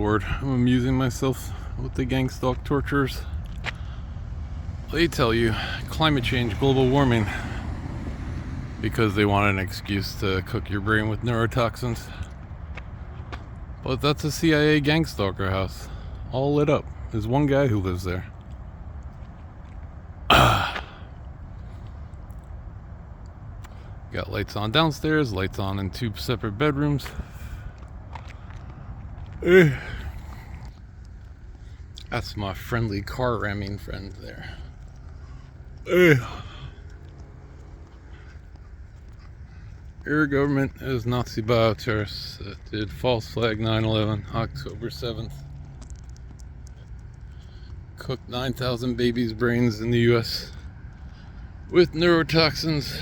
bored. I'm amusing myself with the gang stalk torturers. They tell you climate change, global warming, because they want an excuse to cook your brain with neurotoxins. But that's a CIA gang stalker house, all lit up. There's one guy who lives there. Got lights on downstairs, lights on in 2 separate bedrooms. That's my friendly car ramming friend there. Your government is Nazi bioterrorists that did false flag 9/11, October 7th. Cooked 9,000 babies' brains in the US with neurotoxins.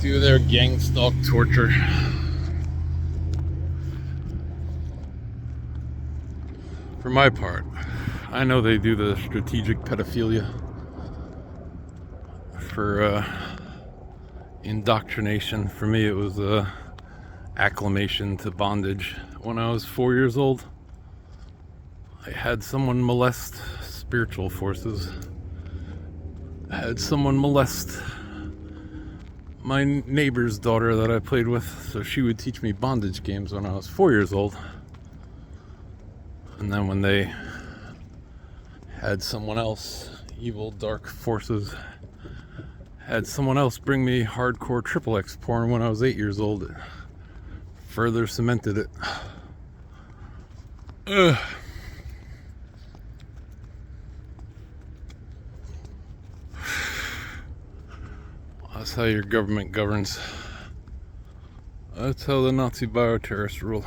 Do their gang stalk torture. For my part, I know they do the strategic pedophilia for indoctrination. For me, it was acclimation to bondage. When I was 4 years old, I had someone molest spiritual forces. I had someone molest my neighbor's daughter that I played with, so she would teach me bondage games when I was 4 years old. And then when they had someone else, evil dark forces, had someone else bring me hardcore XXX porn when I was 8 years old, it further cemented it. That's how your government governs. That's how the Nazi bioterrorists rule.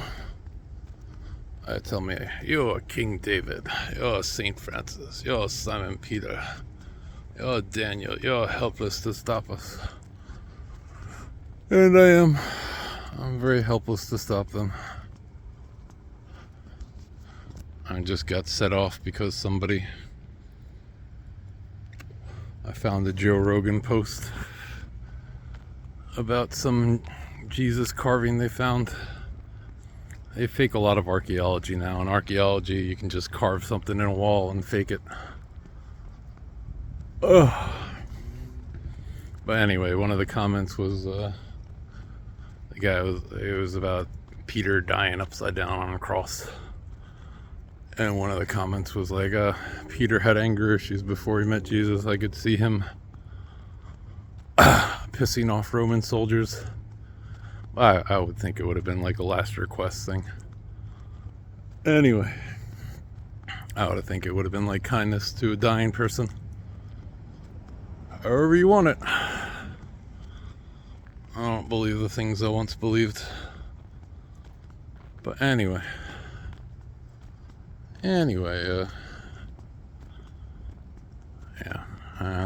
They tell me, you're King David, you're Saint Francis, you're Simon Peter, you're Daniel, you're helpless to stop us. And I am. I'm very helpless to stop them. I just got set off because I found a Joe Rogan post about some Jesus carving they found. They fake a lot of archaeology now. In archaeology, you can just carve something in a wall and fake it. Ugh. But anyway, one of the comments was it was about Peter dying upside down on a cross. And one of the comments was like, Peter had anger issues before he met Jesus. I could see him pissing off Roman soldiers. I would think it would have been like a last request thing. Anyway, I would think it would have been like kindness to a dying person. However you want it. I don't believe the things I once believed. But anyway, yeah.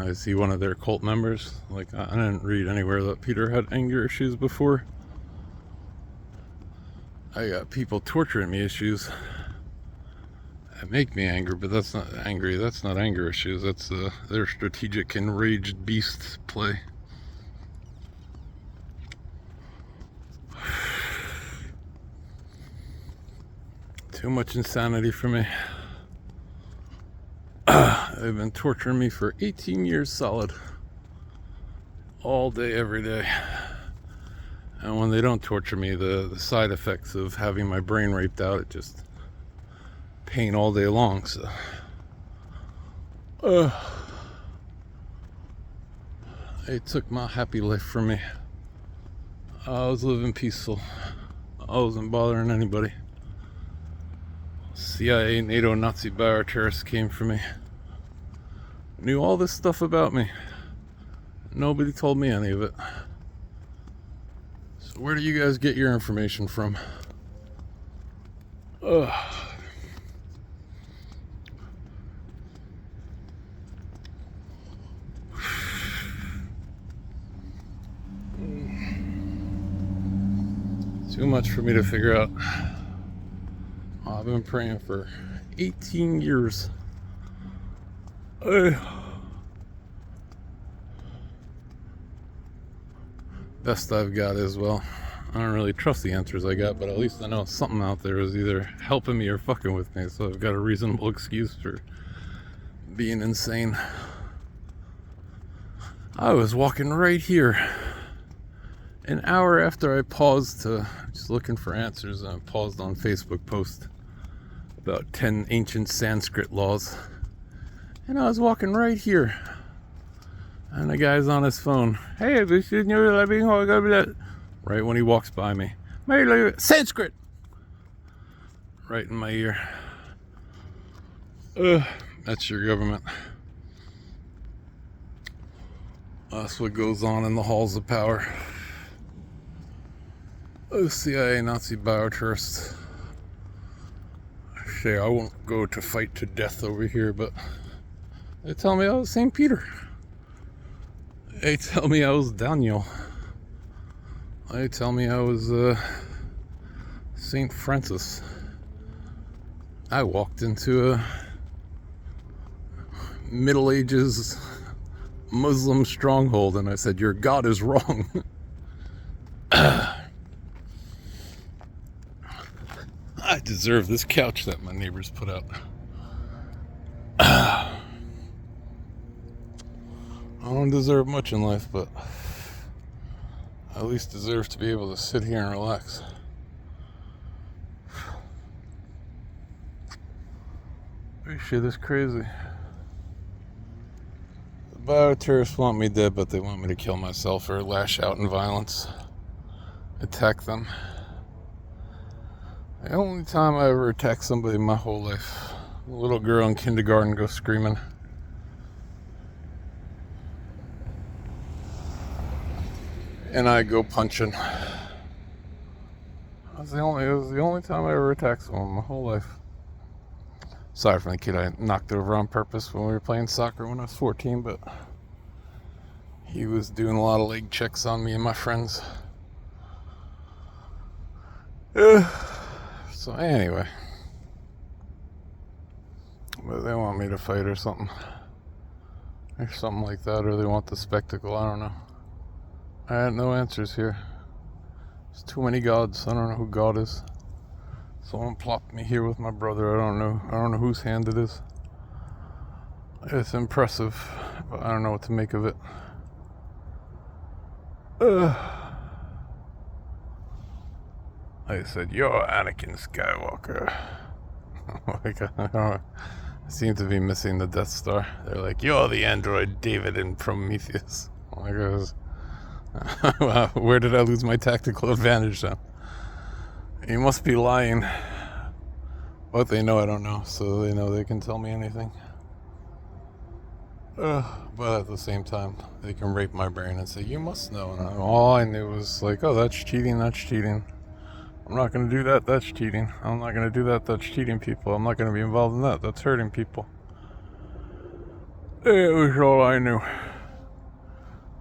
Is he one of their cult members? Like, I didn't read anywhere that Peter had anger issues before. I got people torturing me issues that make me angry, but that's not angry. That's not anger issues. That's their strategic enraged beast play. Too much insanity for me. They've been torturing me for 18 years solid. All day, every day. And when they don't torture me, the side effects of having my brain raped out, it just pain all day long. So they took my happy life from me. I was living peaceful. I wasn't bothering anybody. CIA, NATO, Nazi bioterrorists came for me. Knew all this stuff about me. Nobody told me any of it. So where do you guys get your information from? Ugh. Too much for me to figure out. I've been praying for 18 years. Best I've got is, well, I don't really trust the answers I got, but at least I know something out there is either helping me or fucking with me, so I've got a reasonable excuse for being insane. I was walking right here an hour after I paused to just looking for answers, and I paused on Facebook post about 10 ancient Sanskrit laws, and I was walking right here, and the guy's on his phone. Hey, this is your living right when he walks by me. Sanskrit! Right in my ear. That's your government. That's what goes on in the halls of power. Oh, CIA, Nazi bioterrorists. Say, I won't go to fight to death over here, but they tell me I was St. Peter. They tell me I was Daniel. They tell me I was St. Francis. I walked into a Middle Ages Muslim stronghold and I said, your God is wrong. I deserve this couch that my neighbors put out. I don't deserve much in life, but I at least deserve to be able to sit here and relax. This shit is crazy. The bioterrorists want me dead, but they want me to kill myself or lash out in violence. Attack them. The only time I ever attacked somebody in my whole life, a little girl in kindergarten goes screaming. And I go punching. It was the only time I ever attacked someone in my whole life. Aside from the kid I knocked over on purpose when we were playing soccer when I was 14, but he was doing a lot of leg checks on me and my friends. So anyway, but they want me to fight or something like that, or they want the spectacle. I don't know. I had no answers here. There's too many gods. I don't know who God is. Someone plopped me here with my brother. I don't know whose hand it is. It's impressive, but I don't know what to make of it. I said, you're Anakin Skywalker. Like, I seem to be missing the Death Star. They're like, you're the android David in Prometheus. Like, where did I lose my tactical advantage then? You must be lying. But they know I don't know, so they know they can tell me anything. But at the same time, they can rape my brain and say, you must know. And all I knew was like, oh, that's cheating, that's cheating. I'm not going to do that, that's cheating. I'm not going to do that, that's cheating people. I'm not going to be involved in that, that's hurting people. It was all I knew.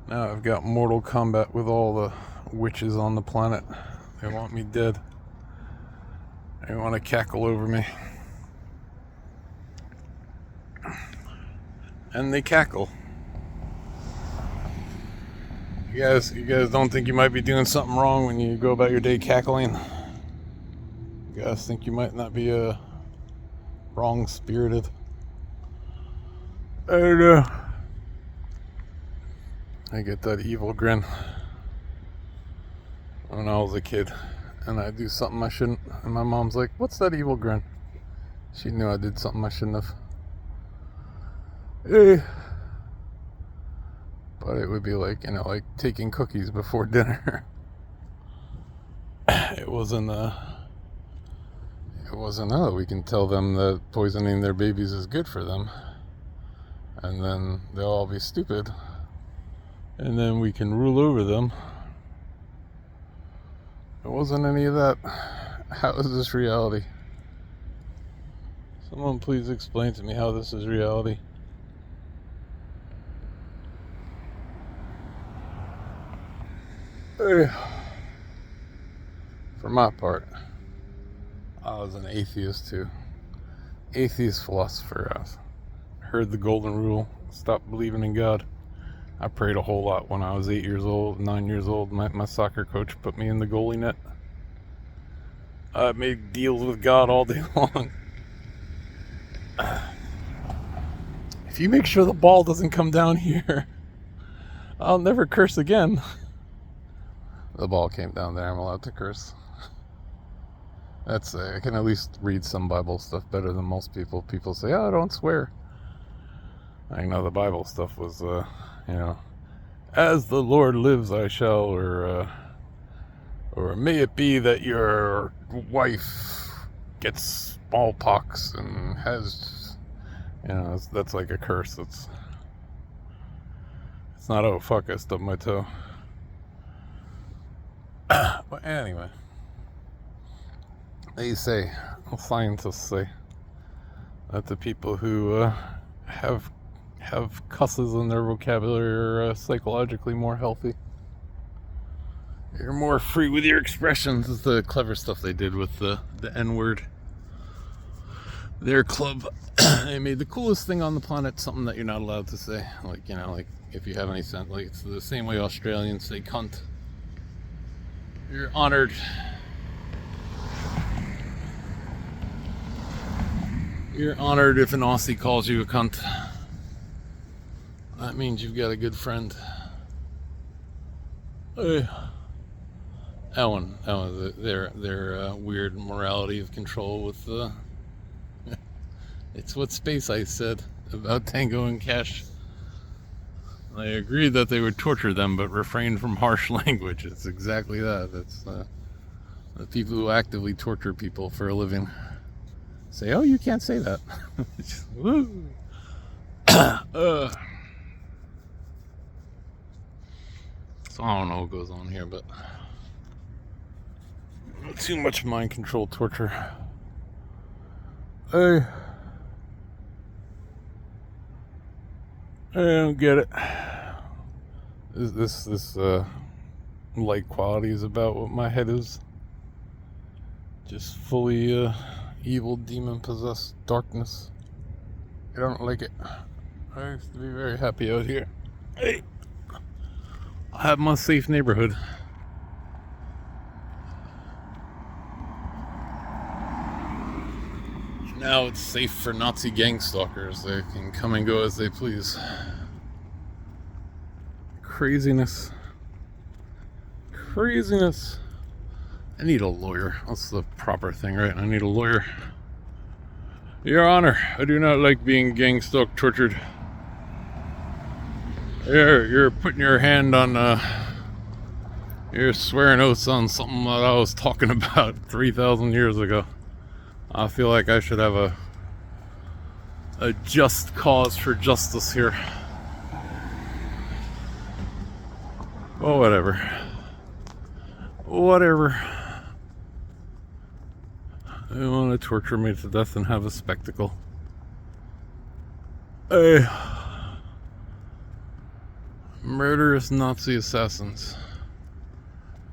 Now I've got Mortal Kombat with all the witches on the planet. They want me dead. They want to cackle over me. And they cackle. You guys don't think you might be doing something wrong when you go about your day cackling? You guys think you might not be wrong-spirited? I don't know. I get that evil grin when I was a kid, and I do something I shouldn't, and my mom's like, what's that evil grin? She knew I did something I shouldn't have. But it would be like, like taking cookies before dinner. It wasn't, oh, we can tell them that poisoning their babies is good for them, and then they'll all be stupid, and then we can rule over them. It wasn't any of that. How is this reality? Someone please explain to me how this is reality. For my part, I was an atheist too. Atheist philosopher. I heard the golden rule: stop believing in God. I prayed a whole lot when I was 8 years old, 9 years old. My soccer coach put me in the goalie net. I made deals with God all day long. If you make sure the ball doesn't come down here, I'll never curse again. The ball came down there, I'm allowed to curse. I can at least read some Bible stuff better than most people. People say, oh, don't swear. I know the Bible stuff was, as the Lord lives I shall, or may it be that your wife gets smallpox and has, that's like a curse. It's not, oh fuck, I stubbed my toe. But anyway, scientists say that the people who have cusses in their vocabulary are psychologically more healthy. You're more free with your expressions. Is the clever stuff they did with the N-word. Their club, they made the coolest thing on the planet something that you're not allowed to say. Like if you have any sense, like it's the same way Australians say cunt. You're honored. You're honored if an Aussie calls you a cunt. That means you've got a good friend. That was their weird morality of control with the. It's what Space Ice said about Tango and Cash. They agreed that they would torture them, but refrained from harsh language. It's exactly that. It's the people who actively torture people for a living say, "Oh, you can't say that." Woo. So I don't know what goes on here, but too much mind control torture. I don't get it. This light quality is about what my head is. Just fully evil, demon possessed darkness. I don't like it. I used to be very happy out here. Hey, I have my safe neighborhood. Now it's safe for Nazi gang stalkers. They can come and go as they please. Craziness. I need a lawyer. That's the proper thing, right? I need a lawyer. Your Honor, I do not like being gang stalked, tortured. You're putting your hand on, you're swearing oaths on something that I was talking about 3,000 years ago. I feel like I should have a just cause for justice here. Oh, whatever. They want to torture me to death and have a spectacle. Hey. Murderous Nazi assassins.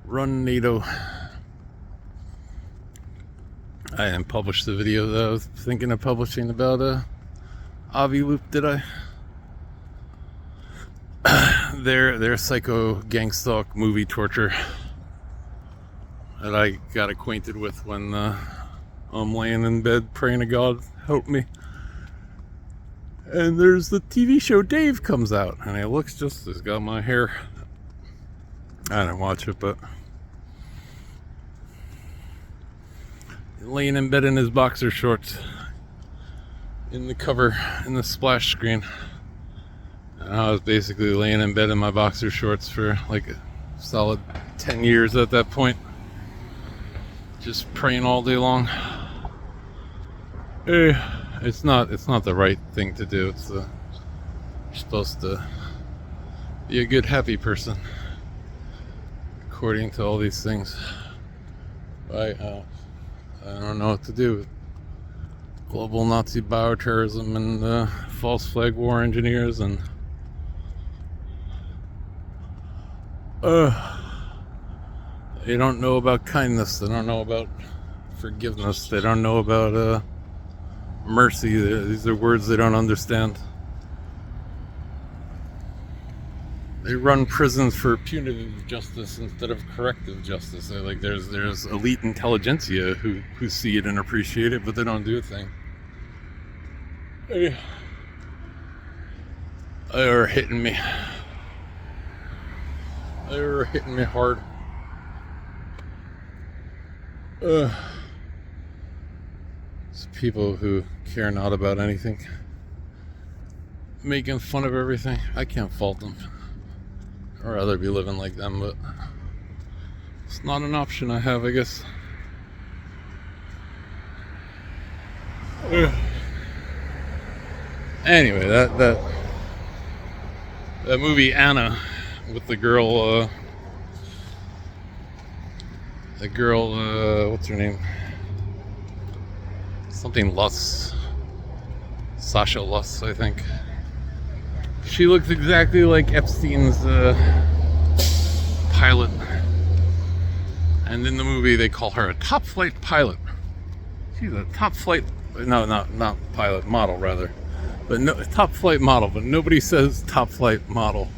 Run, NATO. I didn't publish the video that I was thinking of publishing about Avi Loop, did I? Their psycho gang stalk movie torture that I got acquainted with when I'm laying in bed praying to God help me. And there's the TV show Dave comes out, and it looks just, it's got my hair. I didn't watch it, but laying in bed in his boxer shorts in the cover, in the splash screen. And I was basically laying in bed in my boxer shorts for like a solid 10 years at that point. Just praying all day long. It's not the right thing to do. You're supposed to be a good, happy person, according to all these things. I don't know what to do with global Nazi bioterrorism and false flag war engineers and they don't know about kindness. They don't know about forgiveness. They don't know about mercy. These are words they don't understand. They run prisons for punitive justice instead of corrective justice. They're like there's elite intelligentsia who see it and appreciate it, but they don't do a thing. They were hitting me. They were hitting me hard. It's people who care not about anything, making fun of everything. I can't fault them. I'd rather be living like them, but it's not an option I have, I guess. Anyway, that movie Anna with the girl, what's her name? Something Luss. Sasha Luss, I think. She looks exactly like Epstein's pilot. And in the movie, they call her a top flight pilot. She's a top flight, no, not pilot, model rather. But no, top flight model, but nobody says top flight model.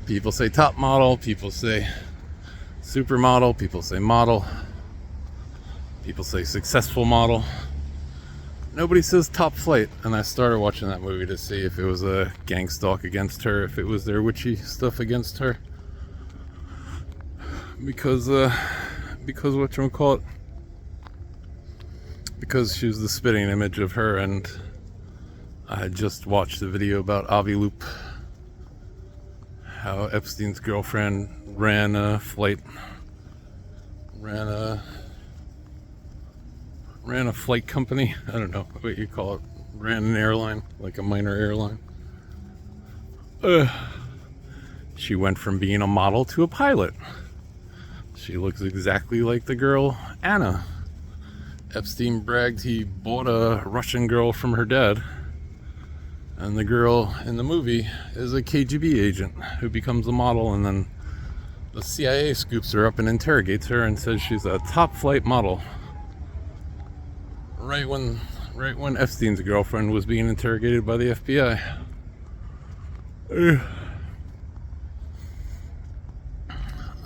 People say top model, people say supermodel, people say model, people say successful model. Nobody says top flight. And I started watching that movie to see if it was a gang stalk against her, if it was their witchy stuff against her. Because whatchamacallit? Because she was the spitting image of her, and I had just watched a video about Avi Loop, how Epstein's girlfriend ran a flight company. I don't know what you call it. Ran an airline, like a minor airline. She went from being a model to a pilot. She looks exactly like the girl Anna. Epstein bragged he bought a Russian girl from her dad. And the girl in the movie is a KGB agent who becomes a model, and then the CIA scoops her up and interrogates her and says she's a top flight model. Right when Epstein's girlfriend was being interrogated by the FBI.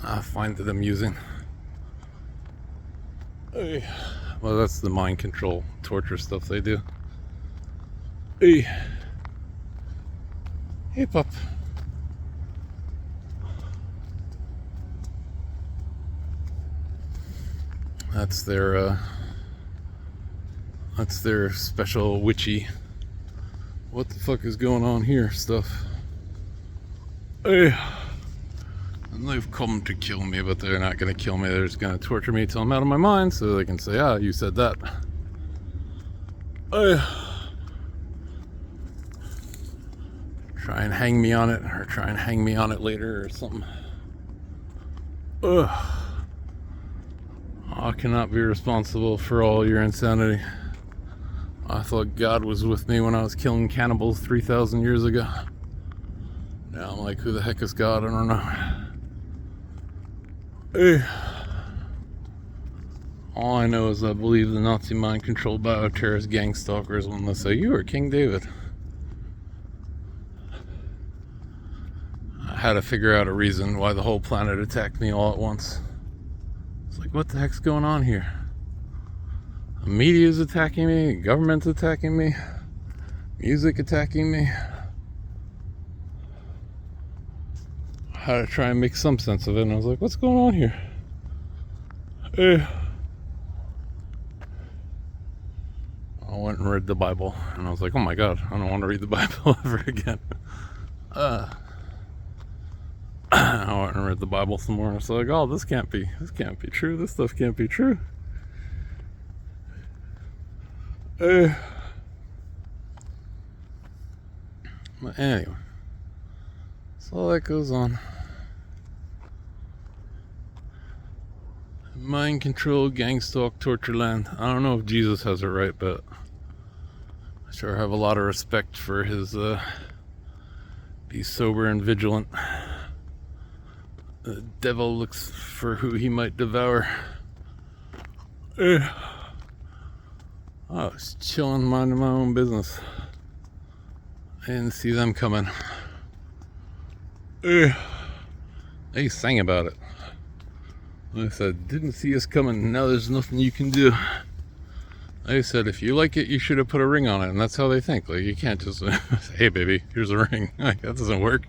I find it amusing. Well, that's the mind control torture stuff they do. Hey, pup. That's their special witchy, what the fuck is going on here stuff. Hey. And they've come to kill me, but they're not gonna kill me. They're just gonna torture me till I'm out of my mind, so they can say, ah, you said that. Try and hang me on it, or try and hang me on it later, or something. I cannot be responsible for all your insanity. I thought God was with me when I was killing cannibals 3,000 years ago. Now I'm like, who the heck is God? I don't know. All I know is I believe the Nazi mind-controlled bioterrorist gang stalkers when they say, you are King David. I had to figure out a reason why the whole planet attacked me all at once. It's like, what the heck's going on here? The media's attacking me, government's attacking me, music attacking me. I had to try and make some sense of it, and I was like, what's going on here? I went and read the Bible, and I was like, oh my God, I don't want to read the Bible ever again. I went and read the Bible some more, and I was like, oh, this can't be true, this stuff can't be true. But anyway, so that goes on. Mind control, gang stalk, torture land. I don't know if Jesus has it right, but I sure have a lot of respect for his be sober and vigilant. The devil looks for who he might devour. I was chilling, minding my own business. I didn't see them coming. Uh, they sang about it. They said, didn't see us coming, now there's nothing you can do. They said, if you like it, you should have put a ring on it. And that's how they think. Like, you can't just say, hey, baby, here's a ring. Like, that doesn't work.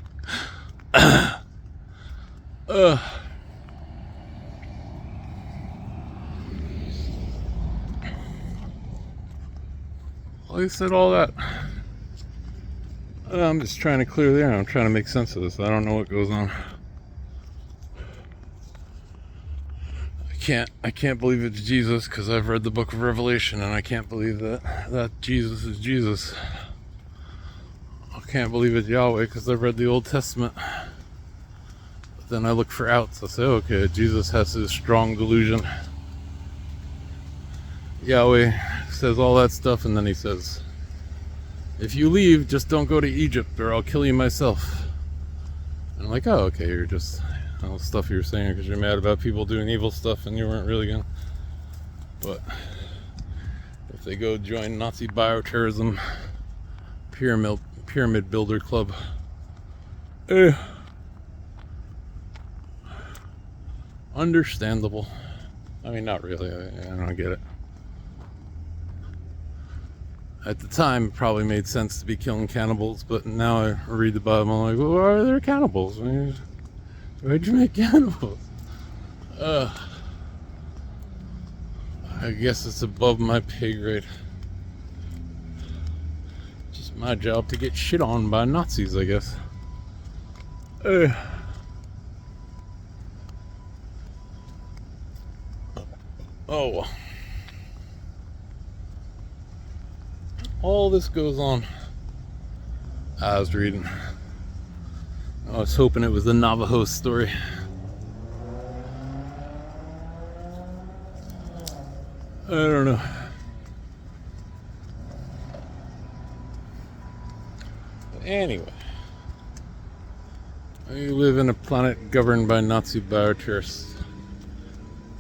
They said all that. I'm just trying to clear the air. I'm trying to make sense of this. I don't know what goes on. I can't believe it's Jesus because I've read the book of Revelation, and I can't believe that Jesus is Jesus. I can't believe it's Yahweh because I've read the Old Testament. But then I look for outs. I say, okay, Jesus has his strong delusion. Yahweh says all that stuff, and then he says, if you leave, just don't go to Egypt or I'll kill you myself. And I'm like, oh, okay, you're just all the stuff you're saying because you're mad about people doing evil stuff and you weren't really gonna. But if they go join Nazi bioterrorism pyramid builder club, understandable. I mean, not really. I don't get it. At the time, it probably made sense to be killing cannibals, but now I read the Bible and I'm like, well, why are there cannibals? Why'd you make cannibals? I guess it's above my pay grade. Just my job to get shit on by Nazis, I guess. Oh. All this goes on. I was reading. I was hoping it was the Navajo story. I don't know. But anyway, you live in a planet governed by Nazi bioterrorists.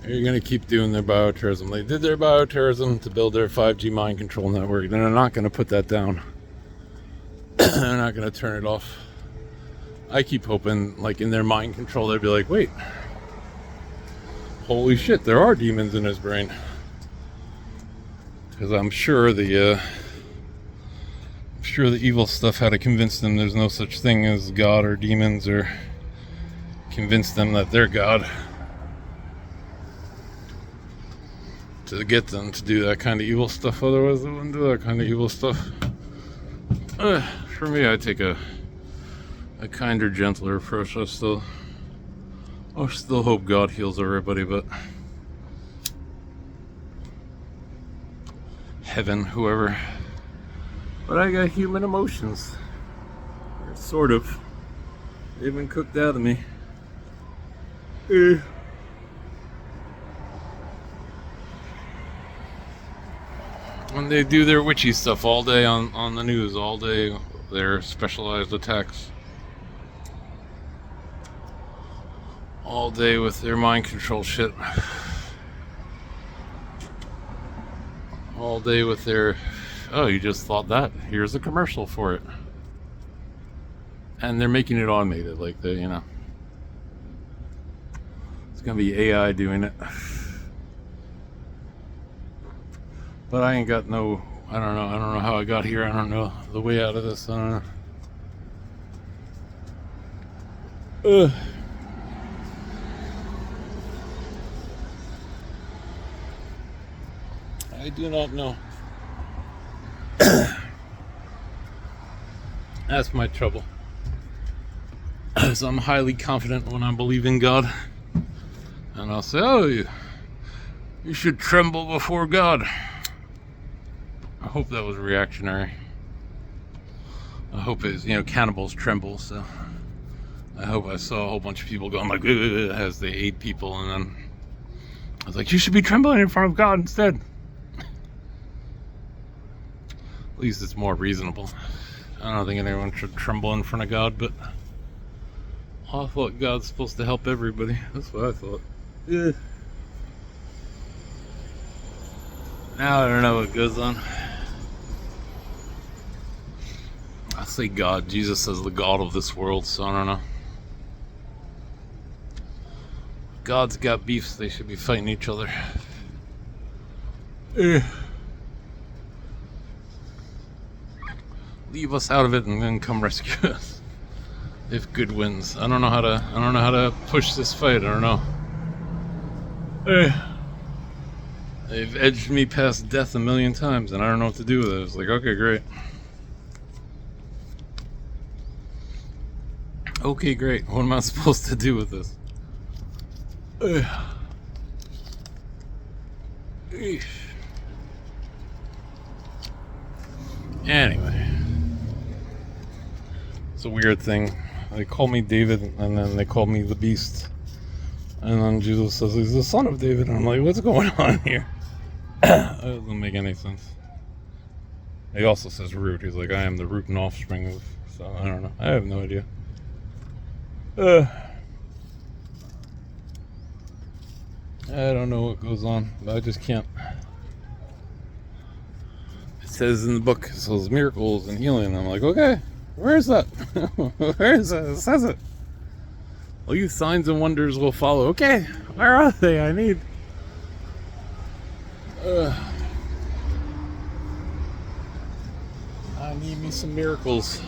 You're going to keep doing their bioterrorism. They did their bioterrorism to build their 5G mind control network. They're not going to put that down. They're not going to turn it off. I keep hoping, like, in their mind control, they'd be like, wait, holy shit, there are demons in his brain. Because I'm sure the evil stuff had to convince them there's no such thing as God or demons, or convince them that they're God, to get them to do that kind of evil stuff. Otherwise they wouldn't do that kind of evil stuff. For me, I take a kinder, gentler approach. I still hope God heals everybody, but heaven, whoever. But I got human emotions. Sort of. They've been cooked out of me. When they do their witchy stuff all day on the news, all day, their specialized attacks. All day with their mind control shit. All day with their, oh, you just thought that? Here's a commercial for it. And they're making it automated, like the, it's gonna be AI doing it. But I ain't got no, I don't know how I got here. I don't know the way out of this. I don't know. I do not know. That's my trouble. So I'm highly confident when I believe in God. And I'll say, oh, you should tremble before God. I hope that was reactionary. I hope it's, cannibals tremble, so I hope I saw a whole bunch of people going like, as they ate people, and then I was like, you should be trembling in front of God instead. At least it's more reasonable. I don't think anyone should tremble in front of God, but I thought God's supposed to help everybody. That's what I thought. Yeah. Now I don't know what goes on. I say God. Jesus says the God of this world, so I don't know. God's got beefs, they should be fighting each other. Eh. Leave us out of it and then come rescue us. If good wins. I don't know how to push this fight. I don't know. They've edged me past death a million times and I don't know what to do with it. It's like, okay, great. Okay, great. What am I supposed to do with this? Anyway, it's a weird thing. They call me David, and then they call me the Beast. And then Jesus says he's the son of David. And I'm like, what's going on here? That doesn't make any sense. He also says root. He's like, I am the root and offspring of... So, I don't know. I have no idea. I don't know what goes on. But I just can't. It says in the book, it says miracles and healing. I'm like, okay, where is that? Where is it? It says it. All you signs and wonders will follow. Okay, where are they? I need me some miracles.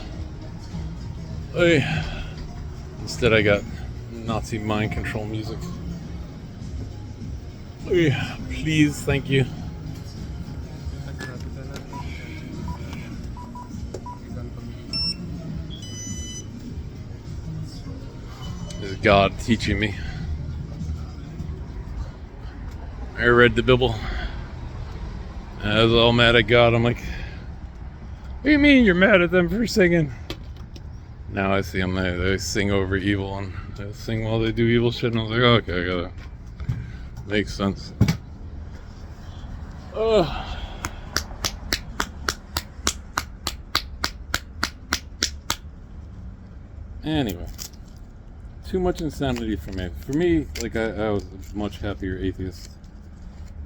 Instead I got Nazi mind control music. Please, thank you. This is God teaching me. I read the Bible. I was all mad at God. I'm like, what do you mean you're mad at them for singing? Now I see them, they sing over evil and they sing while they do evil shit, and I was like, okay, I gotta... Makes sense. Anyway, too much insanity for me. For me, like I was a much happier atheist.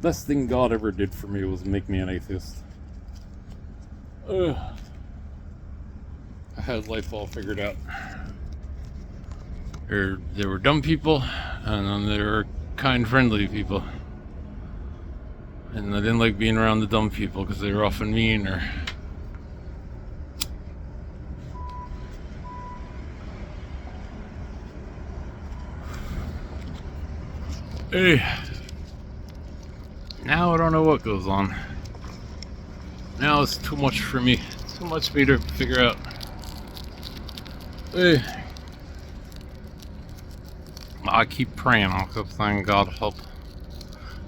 Best thing God ever did for me was make me an atheist. I had life all figured out. There were dumb people, and then there were kind, friendly people. And I didn't like being around the dumb people because they were often mean or... Now I don't know what goes on. Now it's too much for me. Too much for me to figure out. I keep praying. I'll keep saying, God help.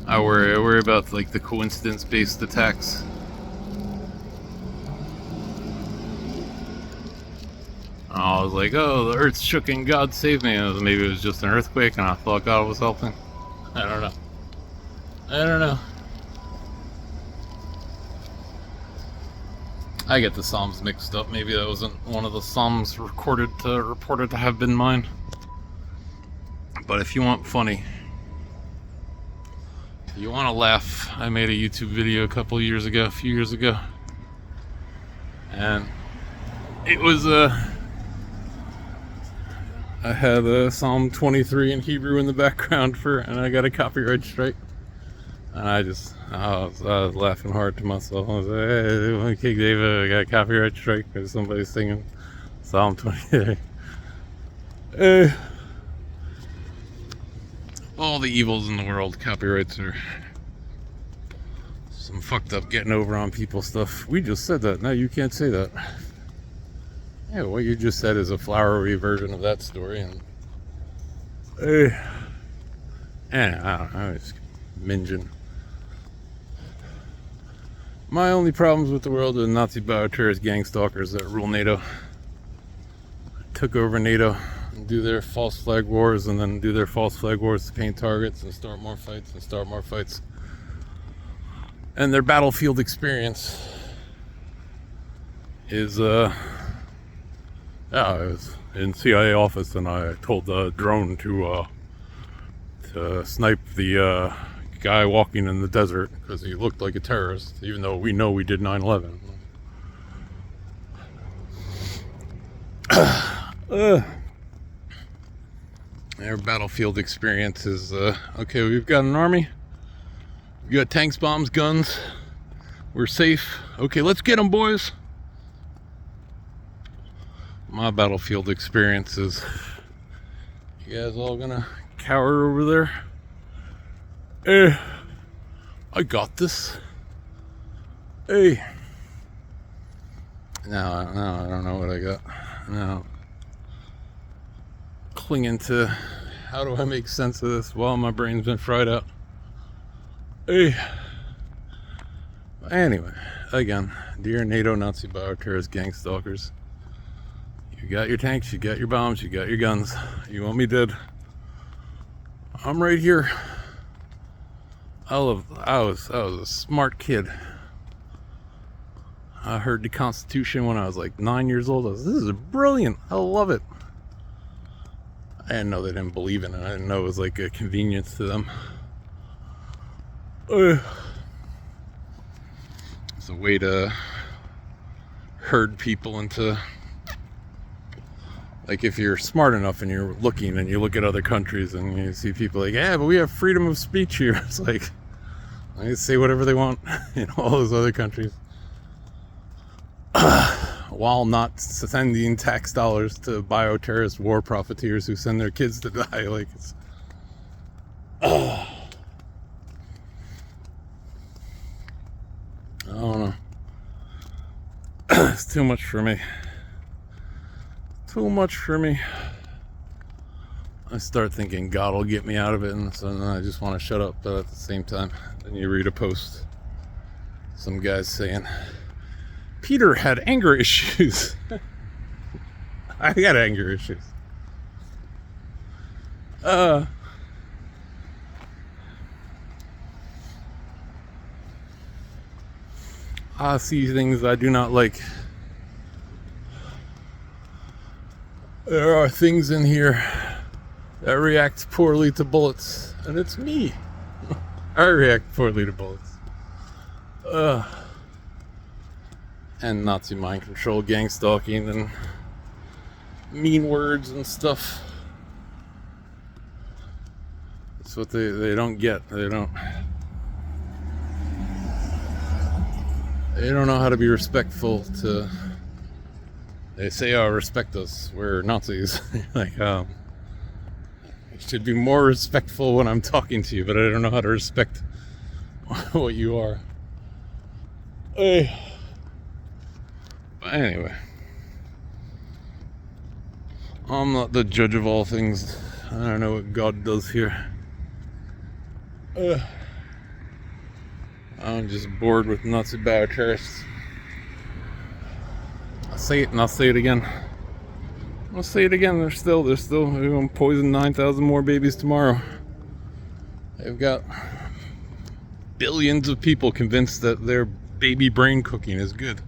I worry about like the coincidence-based attacks. I was like, oh, the earth shook and God saved me. Maybe it was just an earthquake and I thought God was helping. I don't know. I get the Psalms mixed up. Maybe that wasn't one of the Psalms reported to have been mine. But if you want funny, if you want to laugh, I made a YouTube video a few years ago. And it was I had Psalm 23 in Hebrew in the background and I got a copyright strike. And I was laughing hard to myself. I was like, hey, I want to kick David. I got a copyright strike because somebody's singing Psalm 23. All the evils in the world, copyrights are some fucked up getting over on people stuff. We just said that. No, you can't say that. Yeah, what you just said is a flowery version of that story. And I don't know. It's minging. My only problems with the world are the Nazi bioterrorist gang stalkers that rule NATO. Took over NATO and do their false flag wars, and then do their false flag wars to paint targets and start more fights. And their battlefield experience is I was in CIA office and I told the drone to snipe the guy walking in the desert because he looked like a terrorist, even though we know we did 9/11. Their battlefield experience is, okay, we've got an army. We got tanks, bombs, guns. We're safe. Okay, let's get them, boys. My battlefield experience is, you guys all gonna cower over there? Hey, I got this. Hey. No, I don't know what I got. No. Clinging to, how do I make sense of this while my brain's been fried out? Hey. Anyway, again, dear NATO Nazi bioterrorist gang stalkers, you got your tanks, you got your bombs, you got your guns. You want me dead? I'm right here. I was a smart kid. I heard the Constitution when I was like 9 years old. This is brilliant. I love it. I didn't know they didn't believe in it. I didn't know it was like a convenience to them. It's a way to herd people into, like, if you're smart enough and you're looking and you look at other countries and you see people like, yeah, but we have freedom of speech here. It's like, they say whatever they want in all those other countries. While not sending tax dollars to bioterrorist war profiteers who send their kids to die. Like, it's... I don't know. It's too much for me. Too much for me. I start thinking God will get me out of it, and so then I just want to shut up. But at the same time, then you read a post, some guys saying, Peter had anger issues. I got anger issues. I see things I do not like. There are things in here that react poorly to bullets, and it's me. I react poorly to bullets. And Nazi mind control, gang stalking, and mean words and stuff. That's what they don't get. They don't know how to be respectful to... They say, oh, respect us, we're Nazis. Like, you should be more respectful when I'm talking to you, but I don't know how to respect what you are. Hey. But anyway, I'm not the judge of all things. I don't know what God does here. I'm just bored with Nazi bioterrorists. I'll say it and I'll say it again. I'll say it again. They're going to poison 9,000 more babies tomorrow. They've got billions of people convinced that their baby brain cooking is good.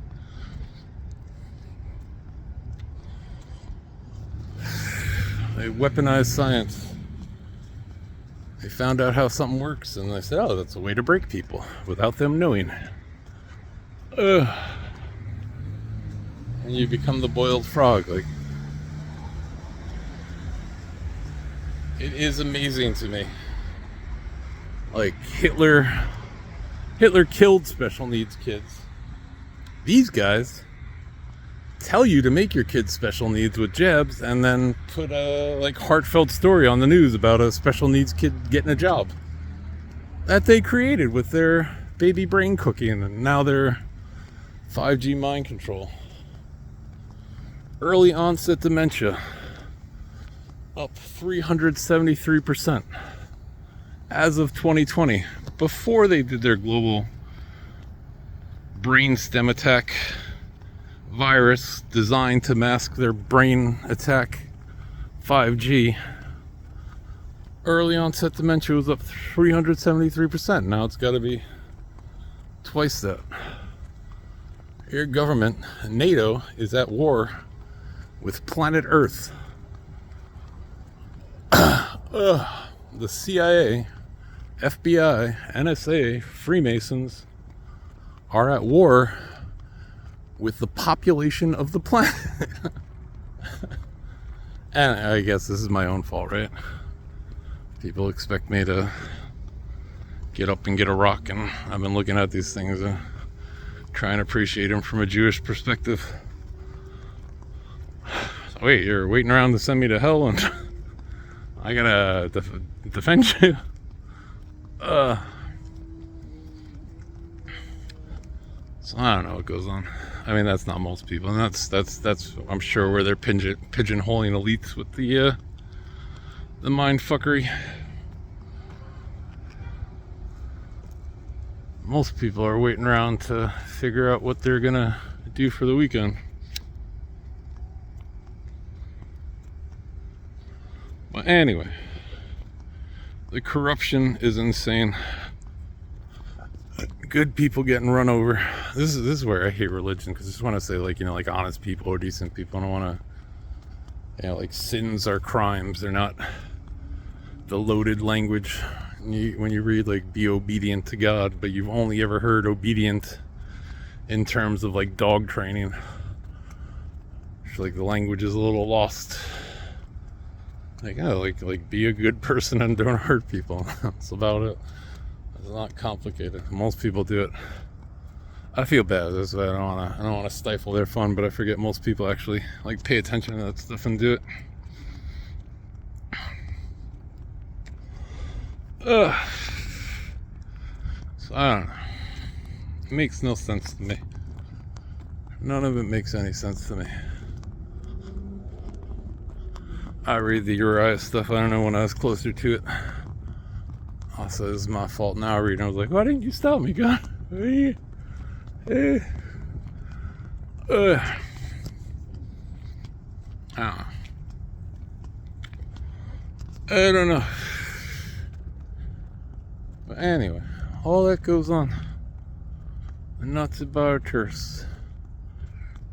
They weaponize science. They found out how something works, and they said, oh, that's a way to break people without them knowing. And you become the boiled frog. Like, it is amazing to me. Like, Hitler killed special needs kids. These guys tell you to make your kids special needs with jabs, and then put a heartfelt story on the news about a special needs kid getting a job that they created with their baby brain cooking, and now they're 5G mind control. Early onset dementia up 373% as of 2020, before they did their global brain stem attack virus designed to mask their brain attack 5G. Early onset dementia was up 373%. Now it's got to be twice that. Your government, NATO, is at war with planet Earth. The CIA, FBI, NSA, Freemasons are at war with the population of the planet. And I guess this is my own fault, right? People expect me to get up and get a rock, and I've been looking at these things and trying to appreciate them from a Jewish perspective. So wait, you're waiting around to send me to hell, and I gotta defend you? So I don't know what goes on. I mean, that's not most people, and that's I'm sure where they're pigeonholing elites with the mind fuckery. Most people are waiting around to figure out what they're gonna do for the weekend. But anyway, the corruption is insane. Good people getting run over. This is where I hate religion, because I just want to say, like, like honest people or decent people. I don't want to, like, sins are crimes. They're not the loaded language when you read, like, be obedient to God, but you've only ever heard obedient in terms of, like, dog training. I feel like the language is a little lost. Like, oh, like be a good person and don't hurt people. That's about it. It's not complicated. Most people do it. I feel bad. That's why I don't want to stifle their fun, but I forget most people actually like pay attention to that stuff and do it. So I don't know. It makes no sense to me. None of it makes any sense to me. I read the Uriah stuff. I don't know when I was closer to it. Also, this is my fault now. I read, and I was like, why didn't you stop me, God? I don't know. But anyway, all that goes on. The Nazi bar tourists.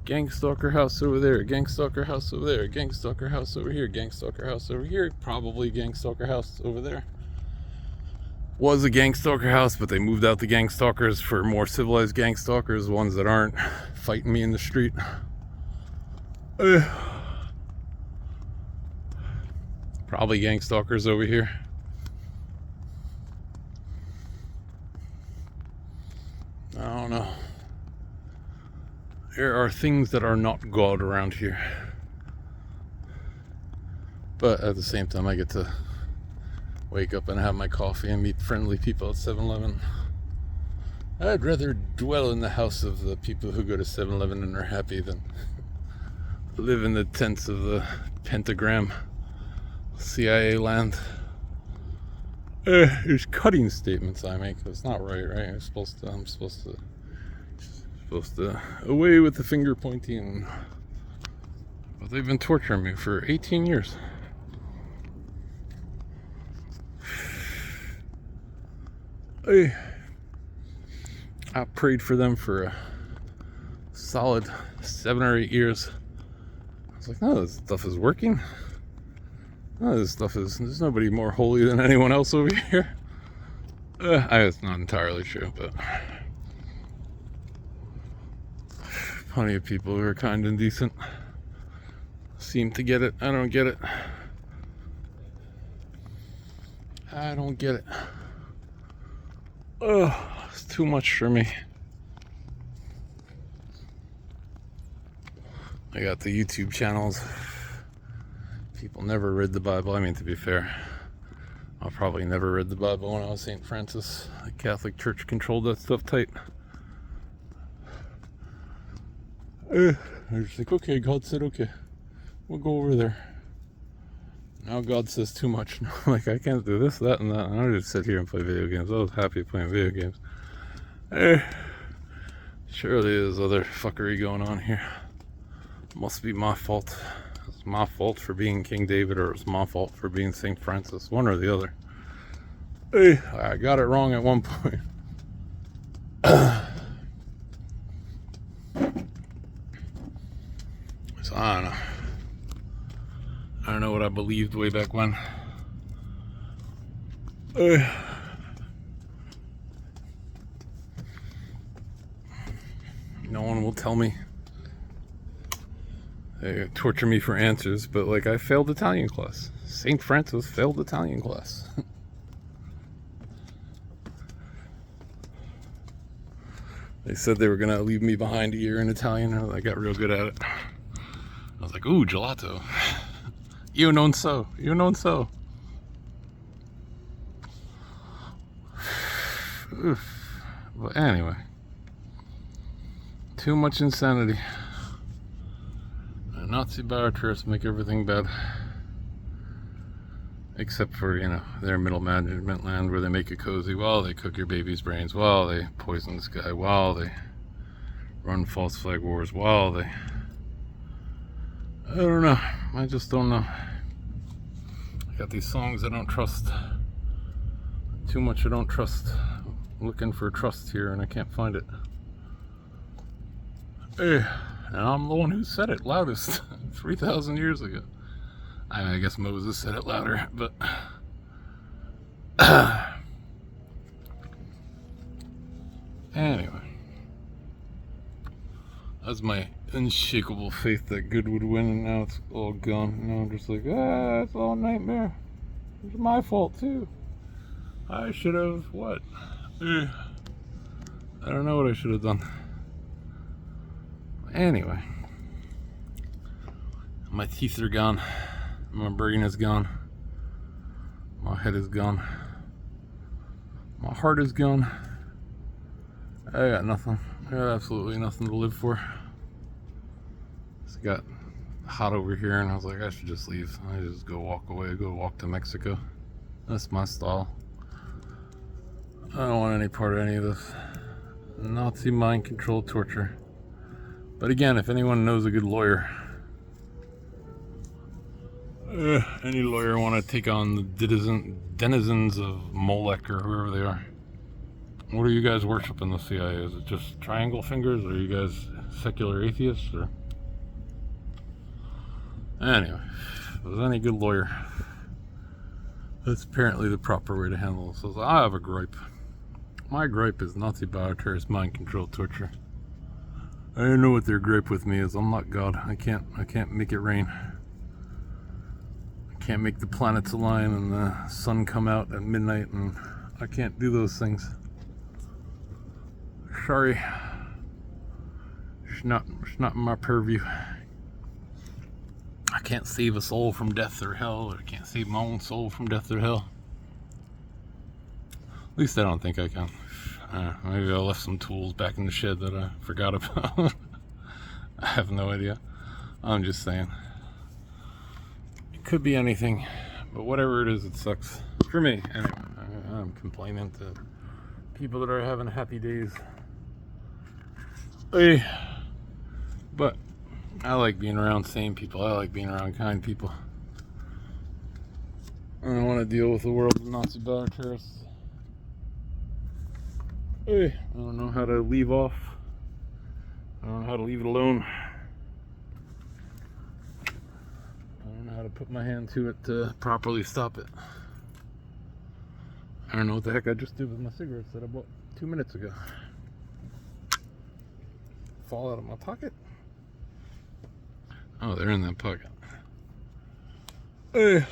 Gangstalker house over there, gangstalker house over there, gangstalker house over here, gangstalker house over here, probably gangstalker house over there. Was a gangstalker house, but they moved out the gangstalkers for more civilized gangstalkers, ones that aren't fighting me in the street. Probably gangstalkers over here. I don't know. There are things that are not God around here. But at the same time, I get to wake up and have my coffee and meet friendly people at 7-Eleven. I'd rather dwell in the house of the people who go to 7-Eleven and are happy than live in the tents of the pentagram CIA land. There's cutting statements I make. That's not right? I'm supposed to away with the finger pointing. But they've been torturing me for 18 years. I prayed for them for a solid 7 or 8 years. I was like, no, this stuff is working. No, there's nobody more holy than anyone else over here. It's not entirely true, but plenty of people who are kind and decent seem to get it. I don't get it. It's too much for me. I got the YouTube channels. People never read the Bible. I mean, to be fair, I probably never read the Bible when I was St. Francis. The Catholic Church controlled that stuff tight. I was just like, okay, God said, okay, we'll go over there. Now God says too much. I'm like, I can't do this, that, and that. And I just sit here and play video games. I was happy playing video games. Surely there's other fuckery going on here. Must be my fault. It's my fault for being King David, or it's my fault for being St. Francis. One or the other. I got it wrong at one point. So I don't know. I don't know what I believed way back when. No one will tell me. They torture me for answers, but like, I failed Italian class. St. Francis failed Italian class. They said they were gonna leave me behind a year in Italian. I got real good at it. I was like, ooh, gelato. Io non so. Io non so. But anyway, too much insanity. Nazi bioterrorists make everything bad. Except for, their middle management land where they make it cozy while they cook your baby's brains, while they poison this guy, while they run false flag wars, while they... I don't know. I just don't know. I got these songs I don't trust. Too much I don't trust. I'm looking for trust here and I can't find it. Hey, and I'm the one who said it loudest 3,000 years ago. I guess Moses said it louder, but anyway, that's my unshakable faith that good would win, and now it's all gone. Now I'm just like, it's all a nightmare. It's my fault too. I should have what? I don't know what I should have done. Anyway, my teeth are gone. My brain is gone. My head is gone. My heart is gone. I got nothing. I got absolutely nothing to live for. It got hot over here and I was like, I should just leave. I just go walk away, go walk to Mexico. That's my style. I don't want any part of any of this Nazi mind control torture. But again, if anyone knows a good lawyer, any lawyer want to take on the denizens of Molech or whoever they are. What are you guys worshiping the CIA? Is it just triangle fingers, or are you guys secular atheists? Or anyway, if there's any good lawyer, that's apparently the proper way to handle this. So I have a gripe. My gripe is Nazi bioterrorist mind control torture. I don't know what their gripe with me is. I'm not God. I can't make it rain. Can't make the planets align and the sun come out at midnight, and I can't do those things. Sorry. It's not in my purview. I can't save a soul from death or hell, or I can't save my own soul from death or hell. At least I don't think I can. Maybe I left some tools back in the shed that I forgot about. I have no idea. I'm just saying. Could be anything, but whatever it is, it sucks for me. Anyway, I'm complaining to people that are having happy days. But I like being around sane people. I like being around kind people. I don't want to deal with the world of Nazi bioterrorists. I don't know how to leave off. I don't know how to leave it alone. How to put my hand to it to properly stop it. I don't know what the heck I just did with my cigarettes that I bought 2 minutes ago. Fall out of my pocket? Oh, they're in that pocket. The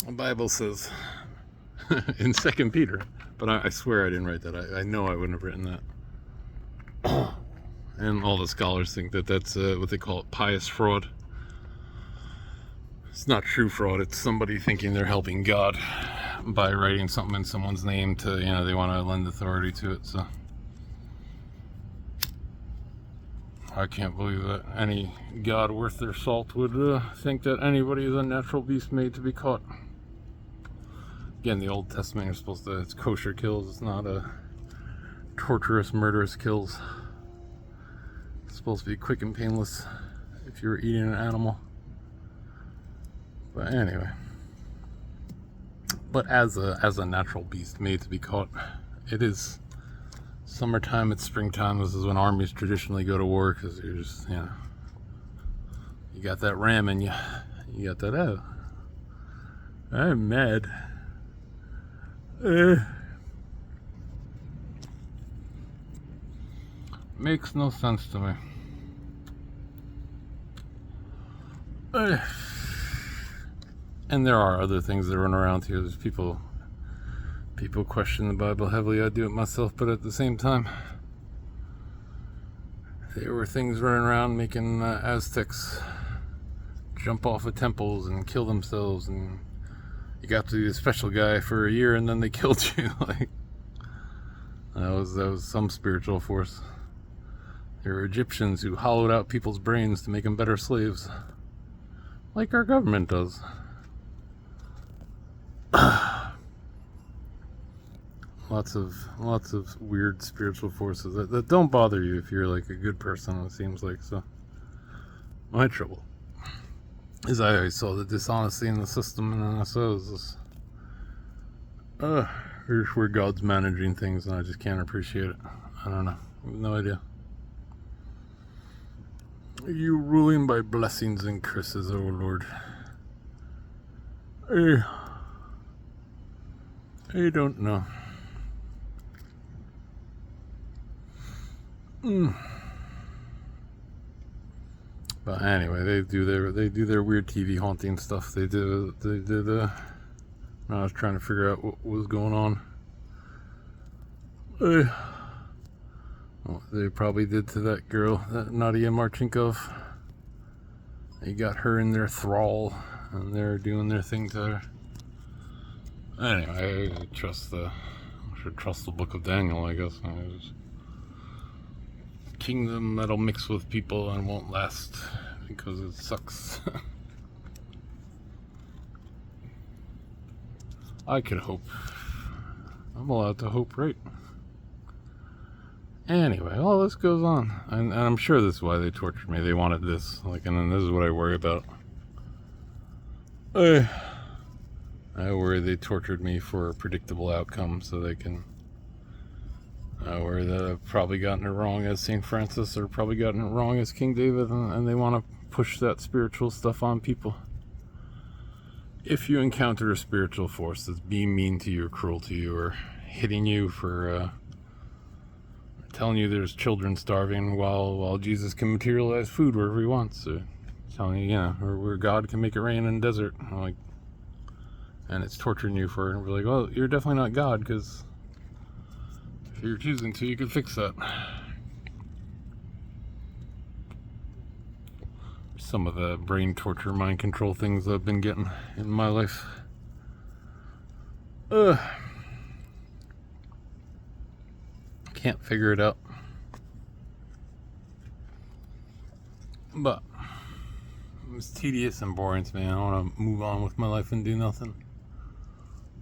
Bible says in 2 Peter, but I swear I didn't write that. I know I wouldn't have written that. And all the scholars think that that's what they call it, pious fraud. It's not true fraud. It's somebody thinking they're helping God by writing something in someone's name to, they want to lend authority to it. So I can't believe that any God worth their salt would think that anybody is a natural beast made to be caught. Again, the Old Testament, you're supposed to, it's kosher kills. It's not torturous, murderous kills. It's supposed to be quick and painless if you're eating an animal. But anyway, but as a natural beast made to be caught, it is summertime, it's springtime. This is when armies traditionally go to war, because you're just, you got that ram and you got that, I'm mad. Makes no sense to me. And there are other things that run around here. There's people question the Bible heavily. I do it myself, but at the same time, there were things running around making Aztecs jump off of temples and kill themselves, and you got to be a special guy for a year and then they killed you. Like, that was some spiritual force. There were Egyptians who hollowed out people's brains to make them better slaves, like our government does. Lots of weird spiritual forces that don't bother you if you're like a good person, it seems like. So my trouble is I always saw the dishonesty in the system, and then I saw this here's where God's managing things, and I just can't appreciate it. I don't know. I have no idea. Are you ruling by blessings and curses, O Lord? I don't know. But anyway, they do their weird TV haunting stuff. They did. I was trying to figure out what was going on. What they probably did to that girl, that Nadia Marchinkov. They got her in their thrall, and they're doing their thing to her. Anyway, I should trust the Book of Daniel, I guess. Kingdom that'll mix with people and won't last because it sucks. I could hope. I'm allowed to hope, right? Anyway, all this goes on, and I'm sure this is why they tortured me. They wanted this, like, and then this is what I worry about. I worry they tortured me for a predictable outcome, so they can. I worry that I've probably gotten it wrong as St. Francis, or probably gotten it wrong as King David, and they want to push that spiritual stuff on people. If you encounter a spiritual force that's being mean to you or cruel to you, or hitting you for telling you there's children starving while Jesus can materialize food wherever he wants, or telling you, or where God can make it rain in the desert, like, and it's torturing you for it, and we're like, well, you're definitely not God, because if you're choosing to, you can fix that. Some of the brain torture, mind control things I've been getting in my life. Can't figure it out. But it's tedious and boring to me. I want to move on with my life and do nothing.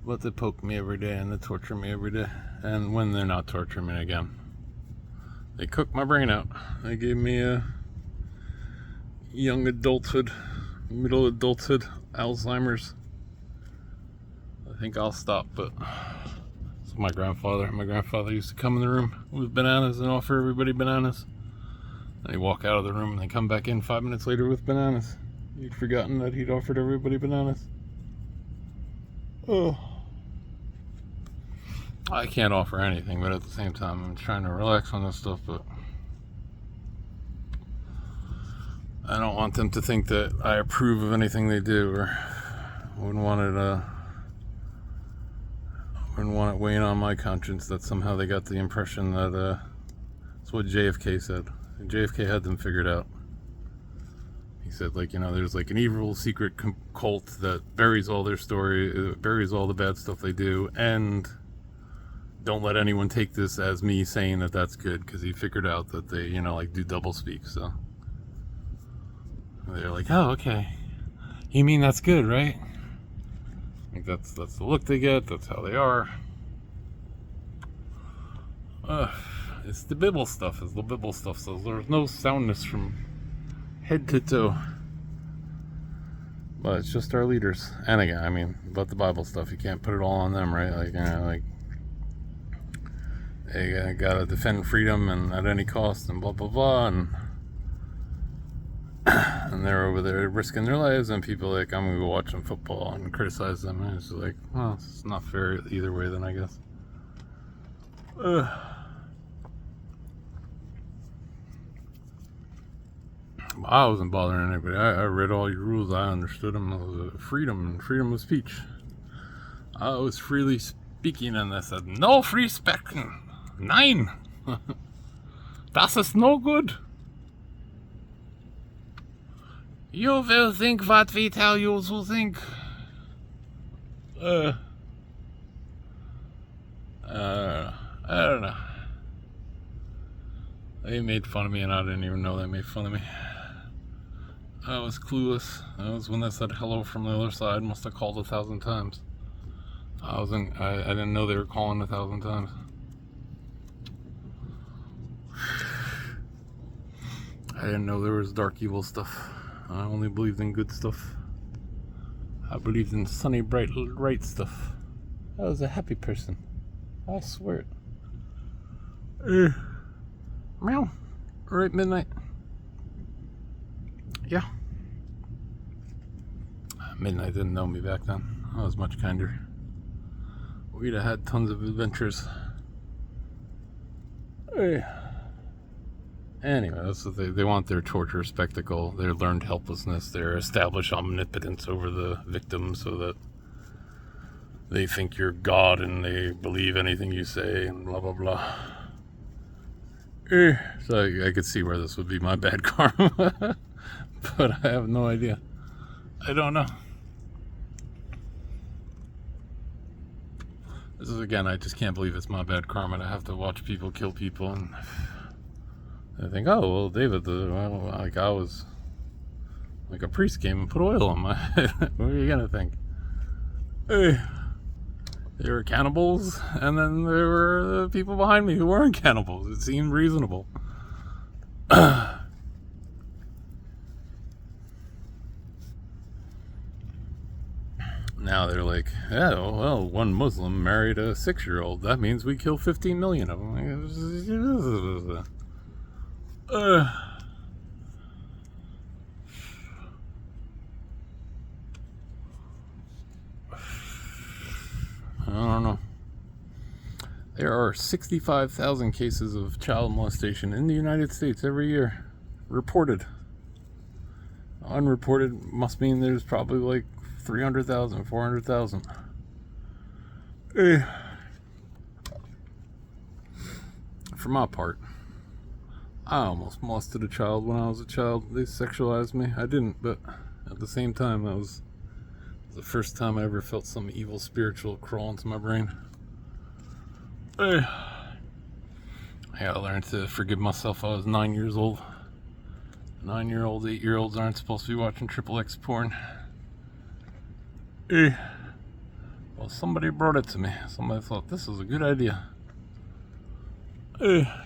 But they poke me every day and they torture me every day. And when they're not torturing me again, they cook my brain out. They gave me a young adulthood, middle adulthood, Alzheimer's. I think I'll stop, but it's my grandfather. My grandfather used to come in the room with bananas and offer everybody bananas. And he'd walk out of the room and then come back in 5 minutes later with bananas. He'd forgotten that he'd offered everybody bananas. Oh. I can't offer anything, but at the same time, I'm trying to relax on this stuff, but I don't want them to think that I approve of anything they do, or wouldn't want it weighing on my conscience that somehow they got the impression that that's what JFK said. JFK had them figured out. He said, like, there's like an evil secret cult that buries all their story, buries all the bad stuff they do, and don't let anyone take this as me saying that that's good, because he figured out that they, like, do double speak. So they're like, oh, okay, you mean that's good, right? Like, that's the look they get. That's how they are. It's the Bible stuff. It's the Bible stuff. So there's no soundness from head to toe. But it's just our leaders. And again, about the Bible stuff, you can't put it all on them, right? Like they gotta defend freedom and at any cost and blah blah blah, and they're over there risking their lives, and people I'm gonna go watch them football and criticize them, and it's like, well, it's not fair either way then, I guess. I wasn't bothering anybody. I read all your rules. I understood them. It was freedom of speech. I was freely speaking, and they said, no free speaking. Nein. Das ist no good. You will think what we tell you to think. I don't know. They made fun of me, and I didn't even know they made fun of me. I was clueless. That was when they said hello from the other side. Must have called 1,000 times. I didn't know they were calling 1,000 times. I didn't know there was dark evil stuff. I only believed in good stuff. I believed in sunny, bright, right stuff. I was a happy person. I swear it. Meow. Right, midnight. Yeah. Midnight didn't know me back then. I was much kinder. We'd have had tons of adventures. Anyway, that's what they want their torture spectacle, their learned helplessness, their established omnipotence over the victim so that they think you're God and they believe anything you say and blah, blah, blah. So I could see where this would be my bad karma. But I have no idea. I don't know. This is, again, I just can't believe it's my bad karma to have to watch people kill people, and I think, oh, well, David, like I was, like a priest came and put oil on my head. What are you gonna think? They were cannibals, and then there were the people behind me who weren't cannibals. It seemed reasonable. Now they're like, yeah, well, one Muslim married a 6-year-old. That means we kill 15 million of them. I don't know. There are 65,000 cases of child molestation in the United States every year. Reported. Unreported must mean there's probably like 300,000, 400,000. For my part, I almost molested a child when I was a child. They sexualized me. I didn't, but at the same time, that was the first time I ever felt some evil spiritual crawl into my brain. I gotta learn to forgive myself. I was 9 years old. 9-year-olds, 8-year-olds aren't supposed to be watching XXX porn. Well, somebody brought it to me. Somebody thought this was a good idea.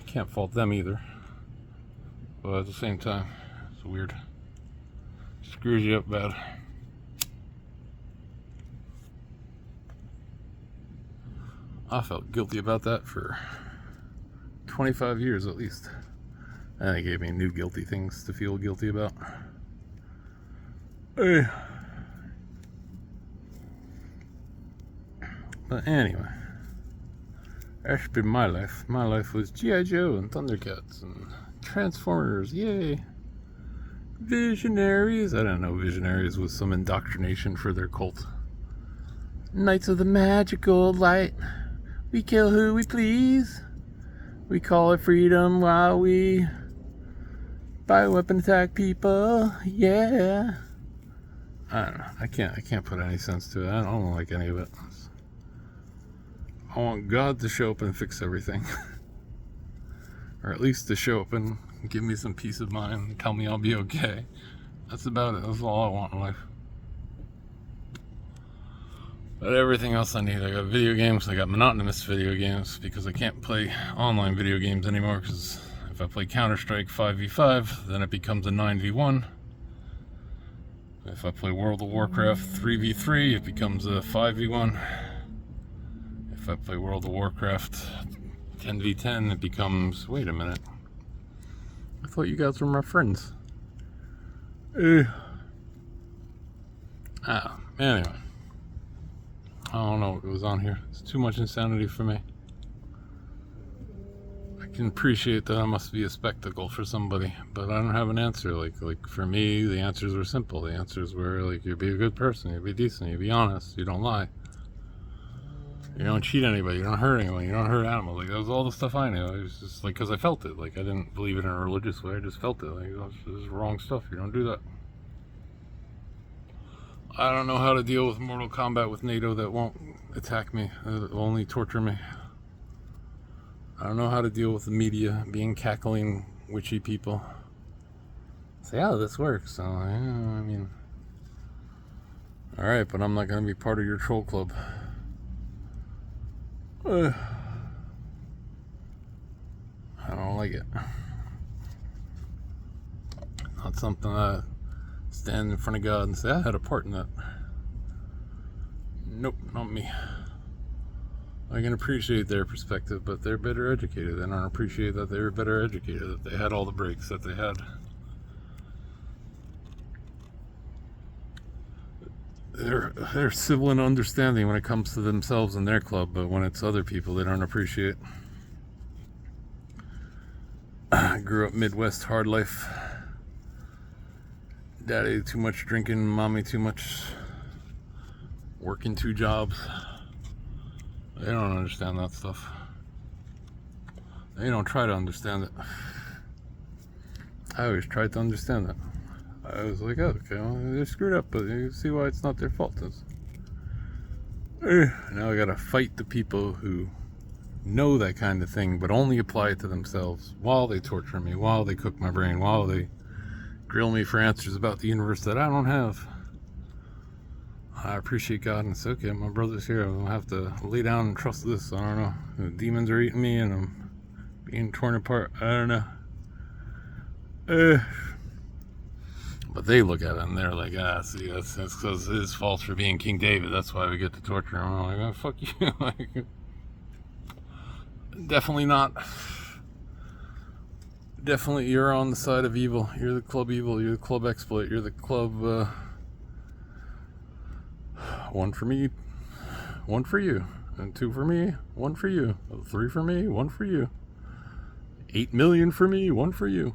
Can't fault them either. But at the same time, it's weird. Screws you up bad. I felt guilty about that for 25 years at least. And they gave me new guilty things to feel guilty about. But anyway, that's been my life. My life was G.I. Joe and Thundercats and Transformers, yay! Visionaries. I didn't know Visionaries was some indoctrination for their cult. Knights of the Magical Light. We kill who we please. We call it freedom while we bioweapon attack people. Yeah. I don't know. I can't put any sense to it. I don't like any of it. I want God to show up and fix everything. Or at least to show up and give me some peace of mind and tell me I'll be okay. That's about it. That's all I want in life. But everything else I need, I got video games, I got monotonous video games because I can't play online video games anymore because if I play Counter-Strike 5v5, then it becomes a 9v1. If I play World of Warcraft 3v3, it becomes a 5v1. If I play World of Warcraft 10v10, it becomes... Wait a minute. I thought you guys were my friends. Anyway. I don't know what was on here. It's too much insanity for me. I can appreciate that I must be a spectacle for somebody, but I don't have an answer. Like for me, the answers were simple. The answers were like, you be a good person, you be decent, you be honest, you don't lie, you don't cheat anybody, you don't hurt anyone, you don't hurt animals. Like that was all the stuff I knew. It was just like, because I felt it. Like I didn't believe it in a religious way. I just felt it. Like this is wrong stuff. You don't do that. I don't know how to deal with Mortal Kombat with NATO that won't attack me, will only torture me. I don't know how to deal with the media being cackling, witchy people. Say, oh, this works. So, yeah, I mean, all right, but I'm not going to be part of your troll club. I don't like it. Not something I stand in front of God and say, I had a part in that. Nope, not me. I can appreciate their perspective, but they're better educated. I don't appreciate that they were better educated, that they had all the breaks that they had. They're civil and understanding when it comes to themselves and their club, but when it's other people, they don't appreciate. I grew up Midwest hard life. Daddy too much drinking, mommy too much working 2 jobs. They don't understand that stuff. They don't try to understand it. I always tried to understand it. I was like, oh, okay, well, they're screwed up, but you see why it's not their fault. Now I gotta fight the people who know that kind of thing, but only apply it to themselves while they torture me, while they cook my brain, while they grill me for answers about the universe that I don't have. I appreciate God, and it's okay, my brother's here. I don't have to lay down and trust this. I don't know. The demons are eating me, and I'm being torn apart. I don't know. But they look at it, and they're like, see, that's because his fault for being King David. That's why we get to torture him. I'm like, oh, fuck you. Like, definitely not. Definitely, you're on the side of evil. You're the club evil. You're the club exploit. You're the club, 1 for me, 1 for you, and 2 for me, 1 for you, 3 for me, 1 for you, 8 million for me, 1 for you,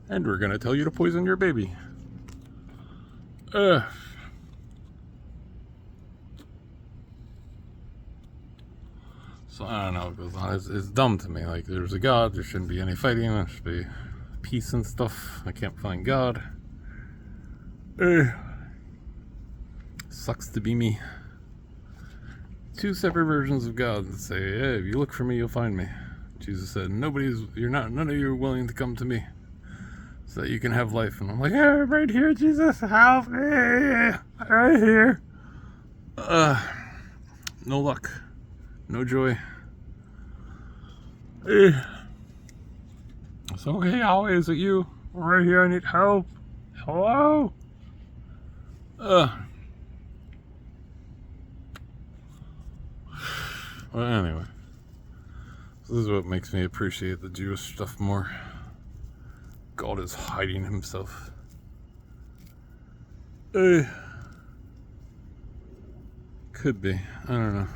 and we're gonna tell you to poison your baby. So I don't know what goes on. It's dumb to me. Like, there's a God, there shouldn't be any fighting, there should be peace and stuff. I can't find God. Sucks to be me. 2 separate versions of God that say, hey, if you look for me, you'll find me. Jesus said, none of you are willing to come to me so that you can have life. And I'm like, yeah, right here, Jesus, help me. Right here. No luck. No joy. So, hey, Yahweh, is it you? Right here, I need help. Hello? Well, anyway, this is what makes me appreciate the Jewish stuff more. God is hiding himself. Could be. I don't know.